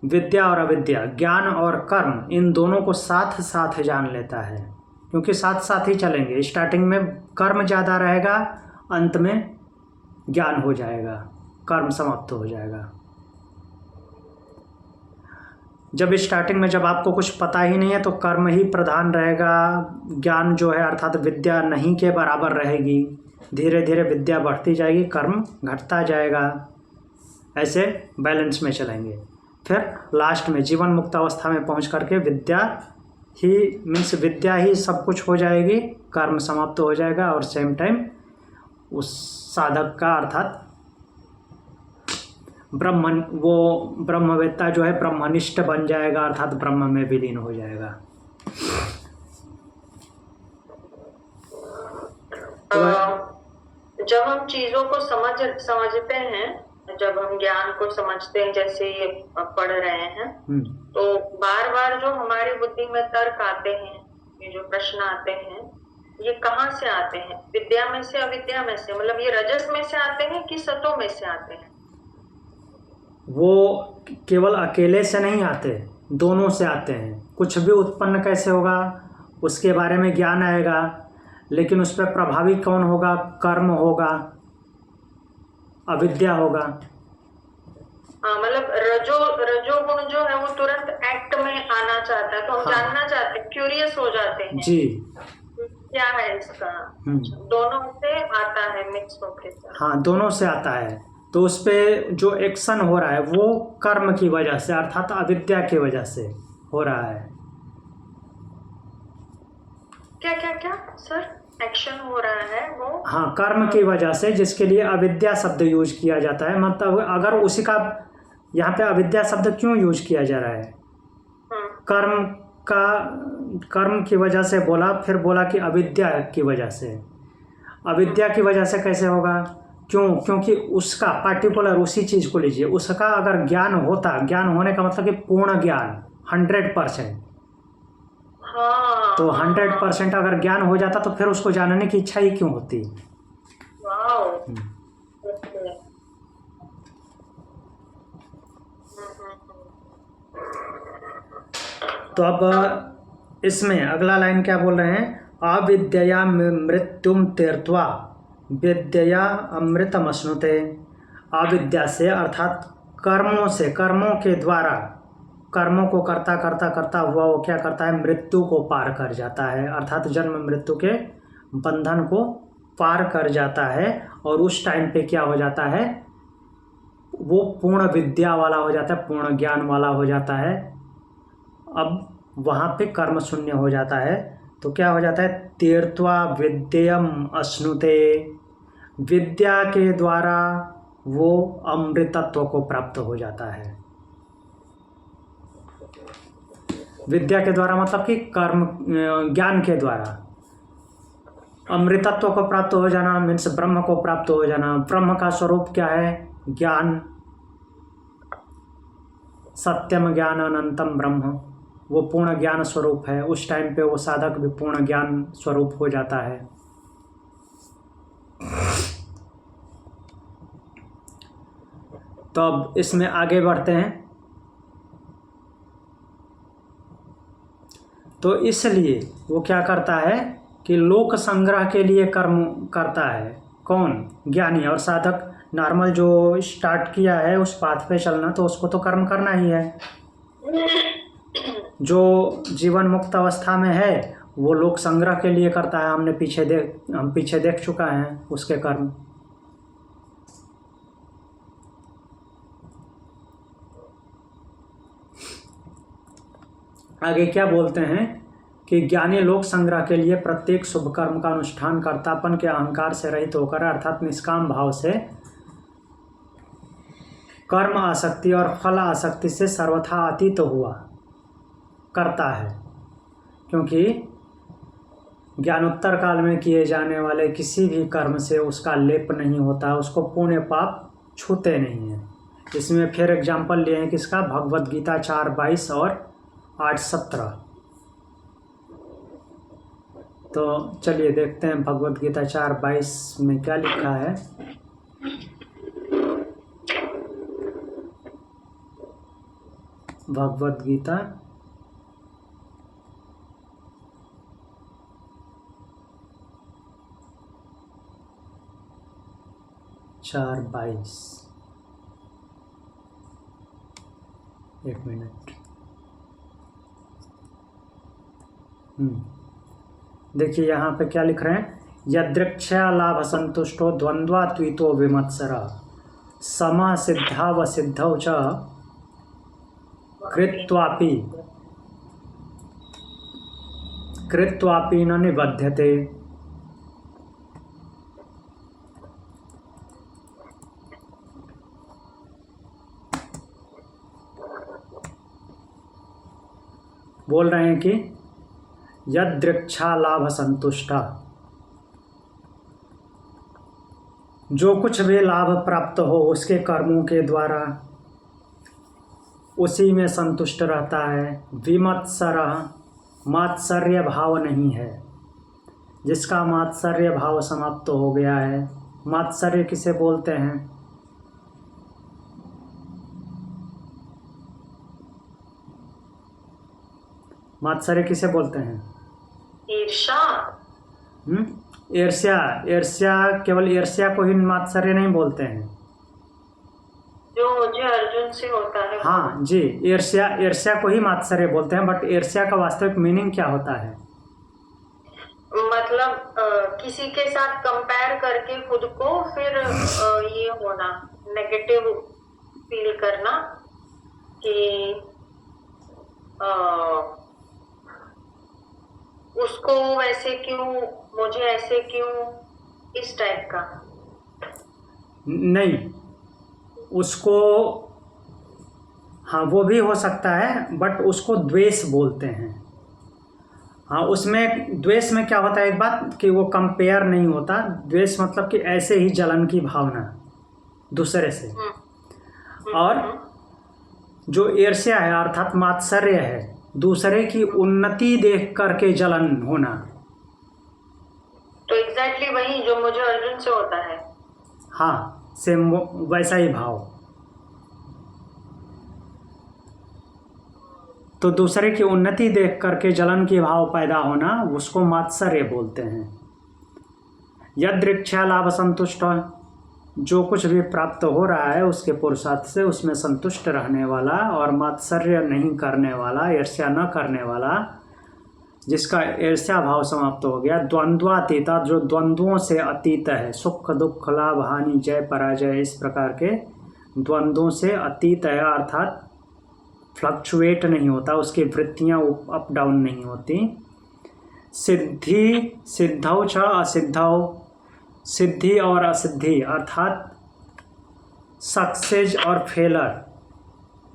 विद्या और अविद्या, ज्ञान और कर्म, इन दोनों को साथ साथ जान लेता है, क्योंकि साथ साथ ही चलेंगे। स्टार्टिंग में कर्म ज़्यादा रहेगा, अंत में ज्ञान हो जाएगा, कर्म समाप्त हो जाएगा। जब स्टार्टिंग में जब आपको कुछ पता ही नहीं है तो कर्म ही प्रधान रहेगा, ज्ञान जो है अर्थात विद्या नहीं के बराबर रहेगी। धीरे धीरे विद्या बढ़ती जाएगी, कर्म घटता जाएगा। ऐसे बैलेंस में चलेंगे। फिर लास्ट में जीवन मुक्त अवस्था में पहुंच करके विद्या ही सब कुछ हो जाएगी, कर्म समाप्त हो जाएगा और सेम टाइम उस साधक का अर्थात वो ब्रह्मवेत्ता जो है ब्रह्मनिष्ठ बन जाएगा, अर्थात ब्रह्म में विलीन हो जाएगा। जब हम चीजों को समझते हैं, जब हम ज्ञान को समझते हैं, जैसे ये पढ़ रहे हैं, तो बार बार जो हमारी बुद्धि में तर्क आते हैं, ये जो प्रश्न आते हैं, ये कहाँ से आते हैं? विद्या में से, अविद्या में से? मतलब ये रजस में से आते हैं कि सतो में से आते हैं? वो केवल अकेले से नहीं आते, दोनों से आते हैं। कुछ भी उत्पन्न कैसे होगा उसके बारे में ज्ञान आएगा, लेकिन उस पर प्रभावी कौन होगा? कर्म होगा, अविद्या होगा। हाँ, मतलब रजोगुण जो है वो तुरंत एक्ट में आना चाहता है, तो हम जानना चाहते हैं, क्यूरियस हो जाते हैं जी, क्या है इसका। दोनों से आता है, मिक्स होके। हाँ, दोनों से आता है। तो उस पे जो एक्शन हो रहा है वो कर्म की वजह से, अर्थात अविद्या की वजह से हो रहा है। क्या क्या क्या सर? एक्शन हो रहा है वो? हाँ, कर्म की वजह से, जिसके लिए अविद्या शब्द यूज किया जाता है। मतलब अगर उसी का यहाँ पे अविद्या शब्द क्यों यूज किया जा रहा है? कर्म की वजह से बोला, फिर बोला कि अविद्या की वजह से। अविद्या की वजह से कैसे होगा? क्योंकि उसका पर्टिकुलर, उसी चीज को लीजिए, उसका अगर ज्ञान होता, ज्ञान होने का मतलब कि पूर्ण ज्ञान 100%, तो 100% अगर ज्ञान हो जाता तो फिर उसको जानने की इच्छा ही क्यों होती? तो अब इसमें अगला लाइन क्या बोल रहे हैं? अविद्या मृत्युम तीर्थवा विद्या अमृतमश्नुते। अविद्या से अर्थात कर्मों से, कर्मों के द्वारा, कर्मों को करता करता करता हुआ वो क्या करता है? मृत्यु को पार कर जाता है, अर्थात जन्म मृत्यु के बंधन को पार कर जाता है। और उस टाइम पे क्या हो जाता है? वो पूर्ण विद्या वाला हो जाता है, पूर्ण ज्ञान वाला हो जाता है। अब वहाँ पे कर्म शून्य हो जाता है। तो क्या हो जाता है? तीर्थवा विद्यम अश्नुते। विद्या के द्वारा वो अमृतत्व को प्राप्त हो जाता है। विद्या के द्वारा मतलब कि कर्म, ज्ञान के द्वारा अमृतत्व को प्राप्त हो जाना, मीन्स ब्रह्म को प्राप्त हो जाना। ब्रह्म का स्वरूप क्या है? ज्ञान, सत्यम ज्ञान अनंतम ब्रह्म, वो पूर्ण ज्ञान स्वरूप है। उस टाइम पे वो साधक भी पूर्ण ज्ञान स्वरूप हो जाता है। तो अब इसमें आगे बढ़ते हैं। तो इसलिए वो क्या करता है कि लोक संग्रह के लिए कर्म करता है। कौन? ज्ञानी। और साधक नॉर्मल जो स्टार्ट किया है उस पाथ पे चलना, तो उसको तो कर्म करना ही है। जो जीवन मुक्त अवस्था में है वो लोक संग्रह के लिए करता है। हम पीछे देख चुका है उसके कर्म। आगे क्या बोलते हैं कि ज्ञानी लोक संग्रह के लिए प्रत्येक शुभ कर्म का अनुष्ठान कर्तापन के अहंकार से रहित होकर, अर्थात निष्काम भाव से, कर्म आसक्ति और फल आसक्ति से सर्वथा अतीत हुआ करता है। क्योंकि ज्ञानोत्तर काल में किए जाने वाले किसी भी कर्म से उसका लेप नहीं होता, उसको पुण्य पाप छूते नहीं हैं। इसमें फिर एग्जाम्पल लिए हैं किसका? भगवद गीता 4:22 और 8:17। तो चलिए देखते हैं भगवद गीता 4:22 में क्या लिखा है। भगवद गीता 4:22। एक मिनट। देखिए यहाँ पे क्या लिख रहे हैं? यदृच्छया लाभ संतुष्टो द्वंद्वात्वितो विमत्सरः समः सिद्धा व सिद्धौ च कृत्वापि न निबध्यते। बोल रहे हैं कि यदृच्छा लाभ संतुष्टा, जो कुछ भी लाभ प्राप्त हो उसके कर्मों के द्वारा उसी में संतुष्ट रहता है। विमत्सरः, मात्सर्य भाव नहीं है, जिसका मात्सर्य भाव समाप्त हो गया है। मात्सर्य किसे बोलते हैं? मात्सर्य किसे बोलते हैं? ईर्ष्या। ईर्ष्या। ईर्ष्या, केवल ईर्ष्या को ही मात्सर्य नहीं बोलते हैं। जो मुझे अर्जुन से होता है। हाँ जी, ईर्ष्या, ईर्ष्या को ही मात्सर्य बोलते हैं। बट ईर्ष्या का वास्तविक मीनिंग क्या होता है? मतलब किसी के साथ कंपेयर करके खुद को फिर ये होना, नेगेटिव फील करना कि उसको वैसे क्यों, मुझे ऐसे क्यों, इस टाइप का। नहीं, उसको, हाँ वो भी हो सकता है, बट उसको द्वेष बोलते हैं। हाँ, उसमें द्वेष में क्या होता है, एक बात कि वो कंपेयर नहीं होता। द्वेष मतलब कि ऐसे ही जलन की भावना दूसरे से। और जो ईर्ष्या है अर्थात मात्सर्य है, दूसरे की उन्नति देख करके जलन होना। तो एग्जैक्टली वही जो मुझे अर्जुन से होता है। हाँ, सेम वैसा ही भाव। तो दूसरे की उन्नति देख करके जलन की भाव पैदा होना, उसको मात्सर्य बोलते हैं। यदृच्छा लाभ संतुष्ट, जो कुछ भी प्राप्त हो रहा है उसके पुरुषार्थ से उसमें संतुष्ट रहने वाला और मात्सर्य नहीं करने वाला, ईर्ष्या न करने वाला, जिसका ईर्ष्या भाव समाप्त हो गया। द्वंद्वातीता, जो द्वंद्वों से अतीत है, सुख दुख लाभ हानि जय पराजय, इस प्रकार के द्वंद्वों से अतीत है, अर्थात फ्लक्चुएट नहीं होता, उसकी वृत्तियाँ अप डाउन नहीं होती। सिद्धि सिद्धौ च असिद्धौ, सिद्धि और असिद्धि अर्थात सक्सेस और फेलर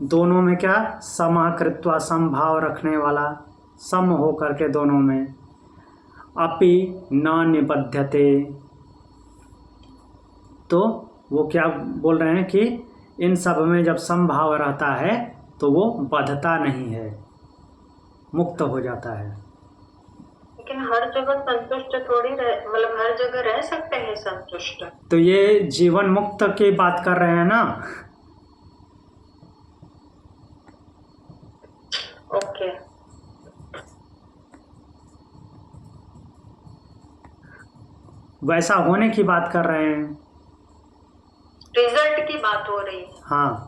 दोनों में क्या, समाकृत्वा, समभाव रखने वाला, सम हो करके दोनों में। अपि न निबध्यते, तो वो क्या बोल रहे हैं कि इन सब में जब समभाव रहता है तो वो बद्धता नहीं है, मुक्त हो जाता है। लेकिन हर जगह संतुष्ट थोड़ी रह, मतलब हर जगह रह सकते हैं संतुष्ट। तो ये जीवन मुक्त की बात कर रहे हैं ना। ओके। वैसा होने की बात कर रहे हैं, रिजल्ट की बात हो रही है। हाँ।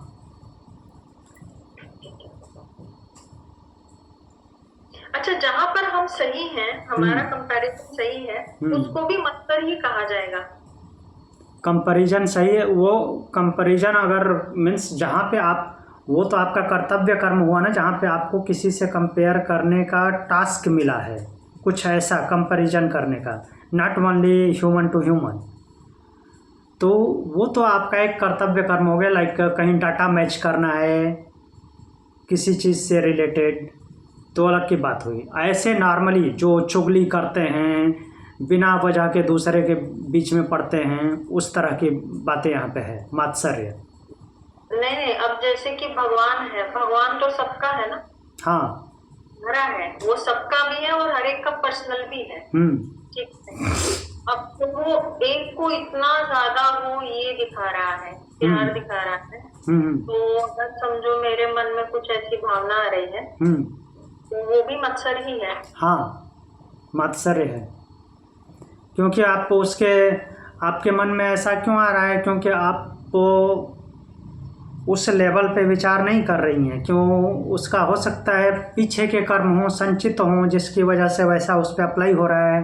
अच्छा, जहाँ पर हम सही हैं, हमारा कंपैरिजन सही है, उसको भी मत्सर ही कहा जाएगा। कंपैरिजन सही है, वो कंपैरिजन अगर मीन्स जहाँ पे आप, वो तो आपका कर्तव्य कर्म हुआ ना, जहाँ पे आपको किसी से कंपेयर करने का टास्क मिला है, कुछ ऐसा कंपैरिजन करने का, not only human to human. तो वो तो आपका एक कर्तव्य कर्म हो गया। लाइक कहीं डाटा मैच करना है किसी चीज़ से रिलेटेड, तो अलग की बात हुई। ऐसे नॉर्मली जो चुगली करते हैं, बिना वजह के दूसरे के बीच में पड़ते हैं, उस तरह की बातें यहाँ पे है मात्सर्य। नहीं, अब जैसे कि भगवान है, भगवान तो सबका है ना। हाँ, हरा है, वो सबका भी है और हर एक का पर्सनल भी है। ठीक है। अब तो वो एक को इतना ज्यादा वो ये दिखा रहा है, प्यार दिखा रहा है, तो अगर समझो मेरे मन में कुछ ऐसी भावना आ रही है, तो वो भी मत्सर ही है। हाँ, मात्सर्य है, क्योंकि आपको उसके, आपके मन में ऐसा क्यों आ रहा है, क्योंकि आपको उस लेवल पे विचार नहीं कर रही हैं। क्यों, उसका हो सकता है पीछे के कर्म हों, संचित हों, जिसकी वजह से वैसा उस पर अप्लाई हो रहा है।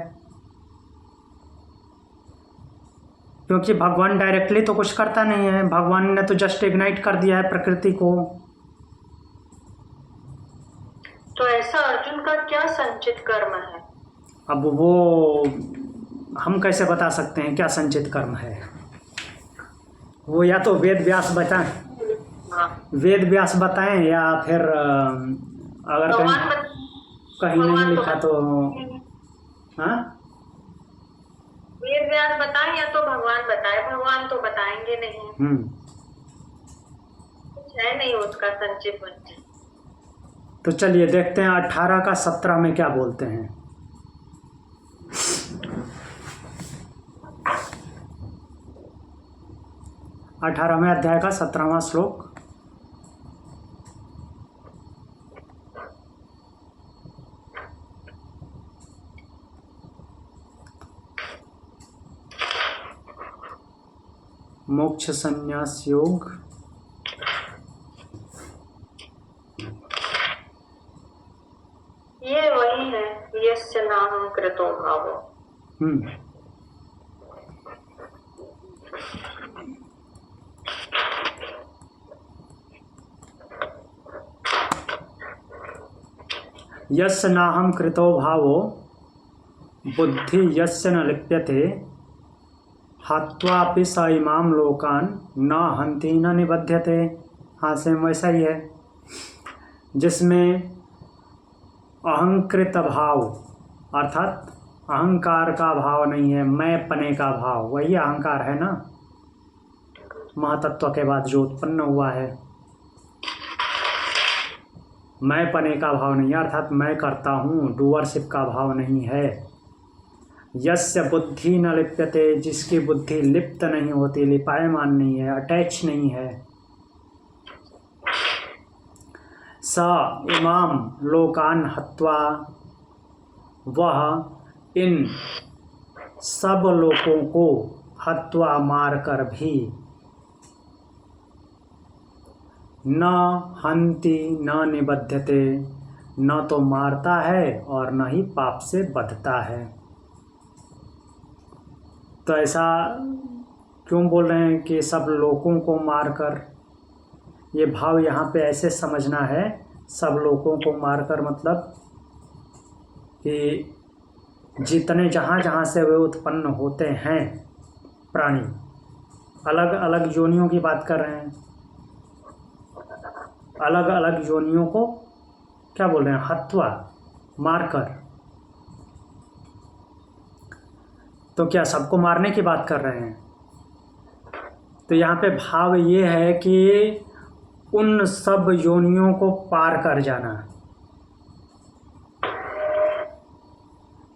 क्योंकि भगवान डायरेक्टली तो कुछ करता नहीं है, भगवान ने तो जस्ट इग्नाइट कर दिया है प्रकृति को। तो ऐसा अर्जुन का क्या संचित कर्म है? अब वो हम कैसे बता सकते हैं क्या संचित कर्म है? वो या तो वेद व्यास बताएं, वेद व्यास बताएं, या फिर अगर कहीं नहीं भगवान लिखा तो हाँ वेद व्यास बताए या तो भगवान बताए, भगवान तो बताएंगे नहीं, कुछ है नहीं उसका संचित वंचित। तो चलिए देखते हैं 18 का 17 में क्या बोलते हैं। 18वें अध्याय का 17वां श्लोक। मोक्ष संन्यास योग। ये वही है, यस्य नाहं कृतो भावो। यस्य नाहं कृतो भावो बुद्धि यस्य न लिप्यते हत्वापि स इमां लोकान् न हन्ति न निबध्यते। हाँ सेम वैसा ही है, जिसमें अहंकृत भाव अर्थात अहंकार का भाव नहीं है, मैं पने का भाव, वही अहंकार है ना, महातत्व के बाद जो उत्पन्न हुआ है। मैं पने का भाव नहीं है अर्थात मैं करता हूँ, डूअरशिप का भाव नहीं है। यस्य बुद्धि न लिप्यते, जिसकी बुद्धि लिप्त नहीं होती, लिपायमान नहीं है, अटैच नहीं है। स इमाम लोकान हत्वा, वह इन सब लोगों को हत्वा मार कर भी न हंति न निबध्यते, न तो मारता है और न ही पाप से बंधता है। तो ऐसा क्यों बोल रहे हैं कि सब लोगों को मारकर? ये भाव यहाँ पे ऐसे समझना है, सब लोगों को मारकर मतलब कि जितने जहाँ जहाँ से वे उत्पन्न होते हैं प्राणी, अलग अलग योनियों की बात कर रहे हैं, अलग अलग योनियों को क्या बोल रहे हैं? हत्वा, मारकर। तो क्या सबको मारने की बात कर रहे हैं? तो यहाँ पे भाव ये है कि उन सब योनियों को पार कर जाना,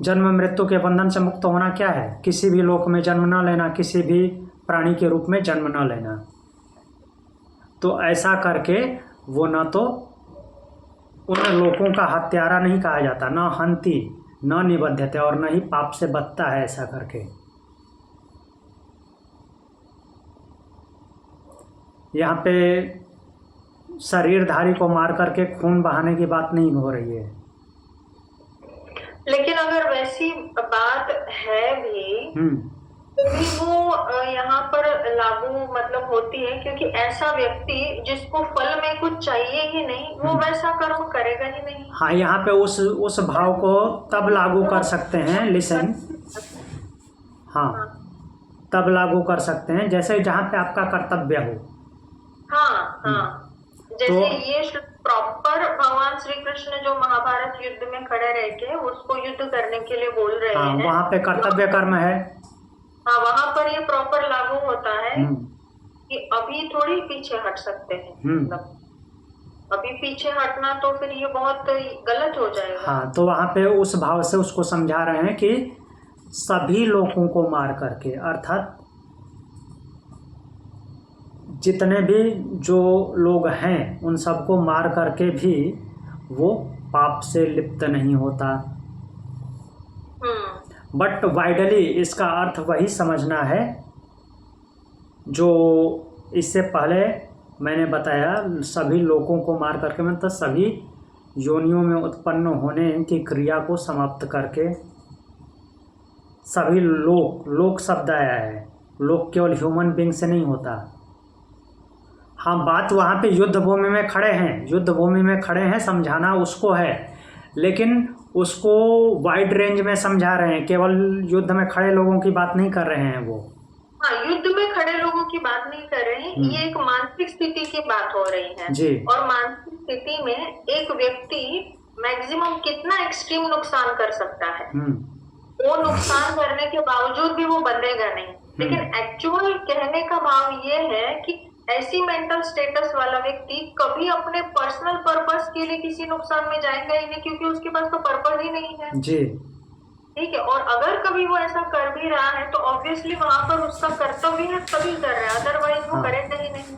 जन्म मृत्यु के बंधन से मुक्त होना क्या है? किसी भी लोक में जन्म न लेना, किसी भी प्राणी के रूप में जन्म न लेना। तो ऐसा करके वो न तो उन लोगों का हत्यारा नहीं कहा जाता, न हंति न निबध्यते, और न ही पाप से बचता है ऐसा करके। यहाँ पे शरीरधारी को मार करके खून बहाने की बात नहीं हो रही है। लेकिन अगर वैसी बात है भी तो भी वो यहाँ पर लागू मतलब होती है, क्योंकि ऐसा व्यक्ति जिसको फल में कुछ चाहिए ही नहीं, वो वैसा कर्म करेगा ही नहीं। हाँ, यहाँ पे उस भाव को तब लागू कर सकते हैं, लिसन, हाँ, तब लागू कर सकते हैं जैसे जहाँ पे आपका कर्तव्य हो। हाँ, जैसे तो, ये प्रॉपर भगवान श्री कृष्ण जो महाभारत युद्ध में खड़े रह के उसको युद्ध करने के लिए बोल रहे हैं, वहाँ पे कर्तव्य कर्म है। हाँ, वहाँ पर ये प्रॉपर लागू होता है कि अभी थोड़ी पीछे हट सकते हैं, मतलब अभी पीछे हटना तो फिर ये बहुत गलत हो जाएगा। हाँ, तो वहाँ पे उस भाव से उसको समझा रहे हैं कि सभी लोगों को मार करके, अर्थात जितने भी जो लोग हैं उन सबको मार करके भी वो पाप से लिप्त नहीं होता। बट वाइडली इसका अर्थ वही समझना है जो इससे पहले मैंने बताया, सभी लोगों को मार करके मतलब सभी योनियों में उत्पन्न होने की क्रिया को समाप्त करके। सभी लोक शब्द आया है, लोक केवल ह्यूमन बीइंग से नहीं होता। हाँ, बात वहाँ पे युद्ध भूमि में खड़े हैं, समझाना उसको है, लेकिन उसको वाइड रेंज में समझा रहे हैं, केवल युद्ध में खड़े लोगों की बात नहीं कर रहे हैं वो। हाँ, युद्ध में खड़े लोगों की बात नहीं कर रहे हैं, ये एक मानसिक स्थिति की बात हो रही है जी। और मानसिक स्थिति में एक व्यक्ति मैक्सिमम कितना एक्सट्रीम नुकसान कर सकता है, वो नुकसान करने के बावजूद भी वो बंधेगा नहीं। लेकिन एक्चुअल कहने का भाव ये है कि ऐसी मेंटल स्टेटस वाला व्यक्ति कभी अपने पर्सनल पर्पस के लिए किसी नुकसान में जाएगा ही नहीं, क्योंकि उसके पास तो पर्पस ही नहीं है जी। ठीक है। और अगर कभी वो ऐसा कर भी रहा है तो ऑब्वियसली वहां पर उसका कर्तव्य है तभी कर रहा है, अदरवाइज वो करेगा ही नहीं।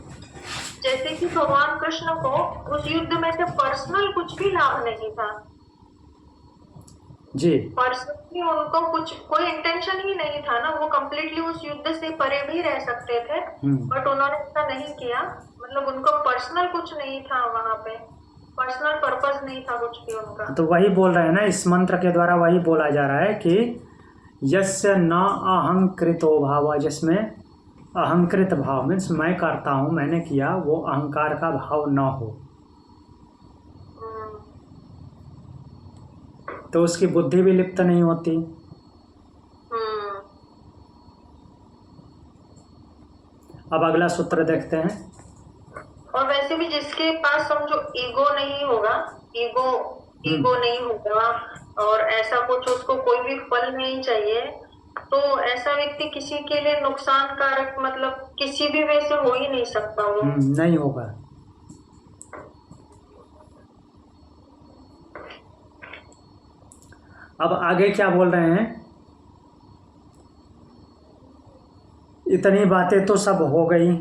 जैसे कि भगवान कृष्ण को उस युद्ध में से पर्सनल कुछ भी लाभ नहीं था जी, पर्सनली उनको कुछ कोई इंटेंशन ही नहीं था ना, वो कम्प्लीटली उस युद्ध से परे भी रह सकते थे, बट उन्होंने ऐसा नहीं किया। मतलब उनको पर्सनल कुछ नहीं था वहां पे, पर्सनल पर्पस नहीं था कुछ भी उनका। तो वही बोल रहे हैं ना, इस मंत्र के द्वारा वही बोला जा रहा है कि यस्य न अहंकृतो भाव, जिसमें अहंकृत भाव मीन्स मैं करता हूँ, मैंने किया, वो अहंकार का भाव न हो, तो उसकी बुद्धि भी लिप्त नहीं होती। अब अगला सूत्र देखते हैं। और वैसे भी जिसके पास समझो ईगो नहीं होगा, ईगो नहीं होगा और ऐसा कुछ उसको कोई भी फल नहीं चाहिए, तो ऐसा व्यक्ति किसी के लिए नुकसान कारक मतलब किसी भी वे से हो ही नहीं सकता वो। नहीं होगा। अब आगे क्या बोल रहे हैं, इतनी बातें तो सब हो गई,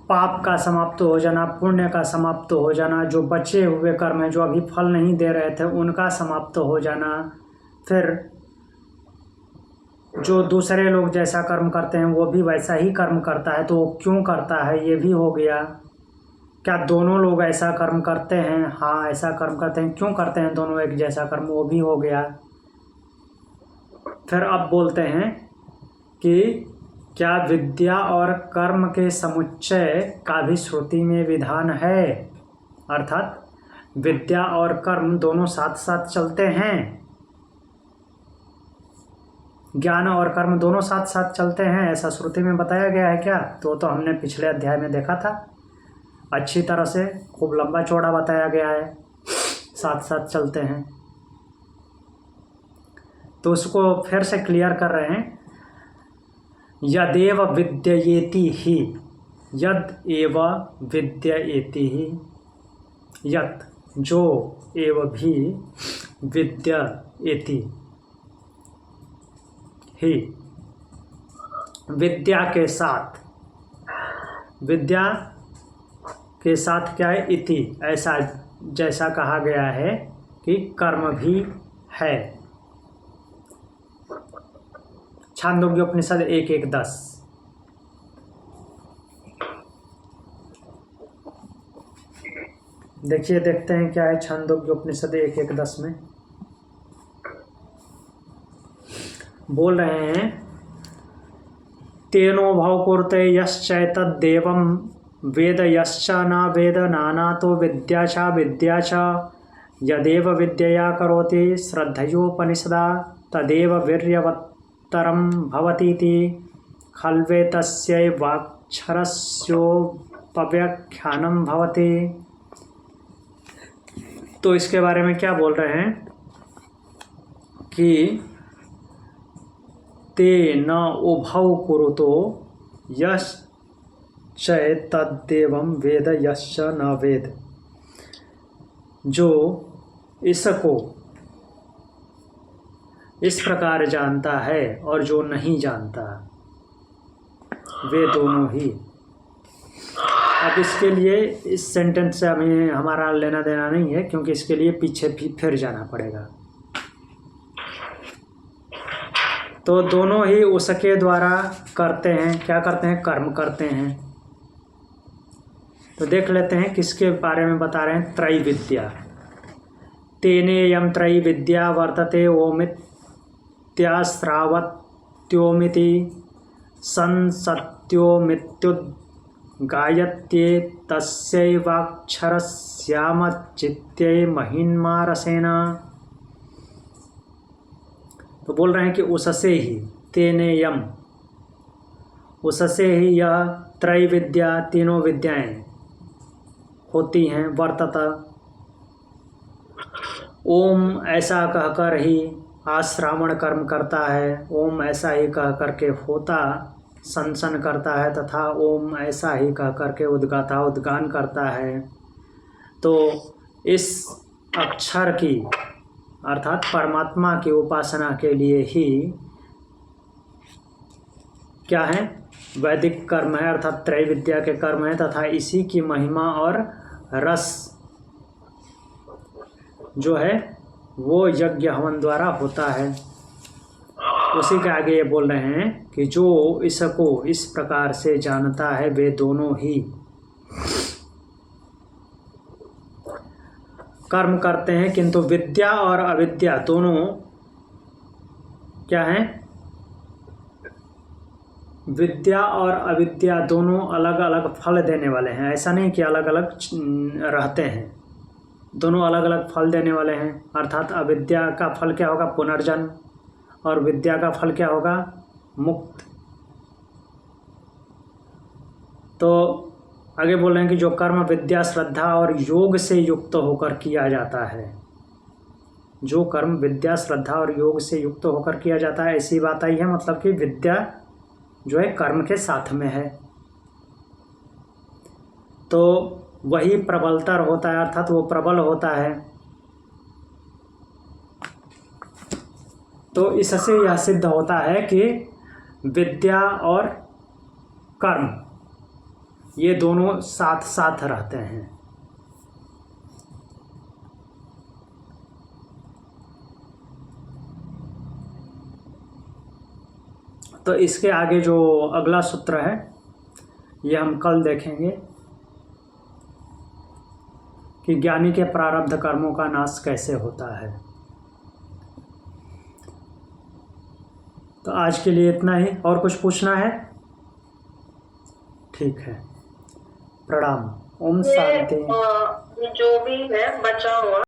पाप का समाप्त हो जाना, पुण्य का समाप्त हो जाना, जो बचे हुए कर्म हैं जो अभी फल नहीं दे रहे थे उनका समाप्त हो जाना, फिर जो दूसरे लोग जैसा कर्म करते हैं वो भी वैसा ही कर्म करता है, तो वो क्यों करता है ये भी हो गया। क्या दोनों लोग ऐसा कर्म करते हैं? हाँ, ऐसा कर्म करते हैं। क्यों करते हैं दोनों एक जैसा कर्म? वो भी हो गया। फिर अब बोलते हैं कि क्या विद्या और कर्म के समुच्चय का भी श्रुति में विधान है, अर्थात विद्या और कर्म दोनों साथ साथ चलते हैं, ज्ञान और कर्म दोनों साथ साथ चलते हैं, ऐसा श्रुति में बताया गया है क्या? तो हमने पिछले अध्याय में देखा था, अच्छी तरह से खूब लंबा चौड़ा बताया गया है, साथ साथ चलते हैं। तो उसको फिर से क्लियर कर रहे हैं, यदेव विद्येति ही, यद एव विद्येति ही, यत जो एव भी विद्येति ही, विद्या के साथ, विद्या के साथ क्या है? इति, ऐसा जैसा कहा गया है कि कर्म भी है। छांदोग्योपनिषद 1:1-10। देखिए, देखते हैं क्या है छांदोग्योपनिषद 1:1-10 में। बोल रहे हैं, तेनो भाव कुरुते यश्चैतद्देवं वेद यश्च न वेद नानातो विद्या च विद्या च, यदेव विद्यया करोति श्रद्धयोपनिषदा तदेव वीर्यवत्तरं भवतीति, खल्वेतस्यैवाक्षरस्योपव्याख्यानं भवति। तो इसके बारे में क्या बोल रहे हैं कि ते न उभौ कुरुतो यश्च तद्देवं वेद यश्च न वेद, जो इसको इस प्रकार जानता है और जो नहीं जानता, वे दोनों ही। अब इसके लिए इस सेंटेंस से हमें हमारा लेना देना नहीं है, क्योंकि इसके लिए पीछे भी फिर जाना पड़ेगा। तो दोनों ही उसके द्वारा करते हैं, क्या करते हैं? कर्म करते हैं। तो देख लेते हैं किसके बारे में बता रहे हैं, त्रैविद्या। तेनेयं त्रैविद्या वर्तते ओमित्यास्रावत्योमिति संसत्योमित्युद्गायत्येतस्यैवाक्षरस्यामच्चित्ते महिन्मारसेन। तो बोल रहे हैं कि उससे ही, तेनेयम, उससे ही यह त्रैविद्या, तीनों विद्याएं होती हैं। वर्तत ओम ऐसा कहकर ही आज श्रावण कर्म करता है, ओम ऐसा ही कह करके होता सनसन करता है, तथा ओम ऐसा ही कह करके उद्गाता उद्गान करता है। तो इस अक्षर की अर्थात परमात्मा की उपासना के लिए ही क्या है, वैदिक कर्म है, अर्थात त्रैविद्या के कर्म है, तथा इसी की महिमा और रस जो है वो यज्ञ हवन द्वारा होता है। उसी के आगे ये बोल रहे हैं कि जो इसको इस प्रकार से जानता है वे दोनों ही कर्म करते हैं, किंतु विद्या और अविद्या दोनों क्या हैं, विद्या और अविद्या दोनों अलग अलग फल देने वाले हैं। ऐसा नहीं कि अलग अलग रहते हैं, दोनों अलग अलग फल देने वाले हैं। अर्थात अविद्या का फल क्या होगा, पुनर्जन्म, और विद्या का फल क्या होगा, मुक्त। तो आगे बोल रहे हैं कि जो कर्म विद्या श्रद्धा और योग से युक्त होकर किया जाता है, जो कर्म विद्या श्रद्धा और योग से युक्त होकर किया जाता है, ऐसी बात आई है, मतलब कि विद्या जो है कर्म के साथ में है, तो वही प्रबलतर होता है, अर्थात वो प्रबल होता है। तो इससे यह सिद्ध होता है कि विद्या और कर्म ये दोनों साथ साथ रहते हैं। तो इसके आगे जो अगला सूत्र है ये हम कल देखेंगे कि ज्ञानी के प्रारब्ध कर्मों का नाश कैसे होता है। तो आज के लिए इतना ही। और कुछ पूछना है? ठीक है, प्रणाम। ओम शांति। जो भी है बचा हुआ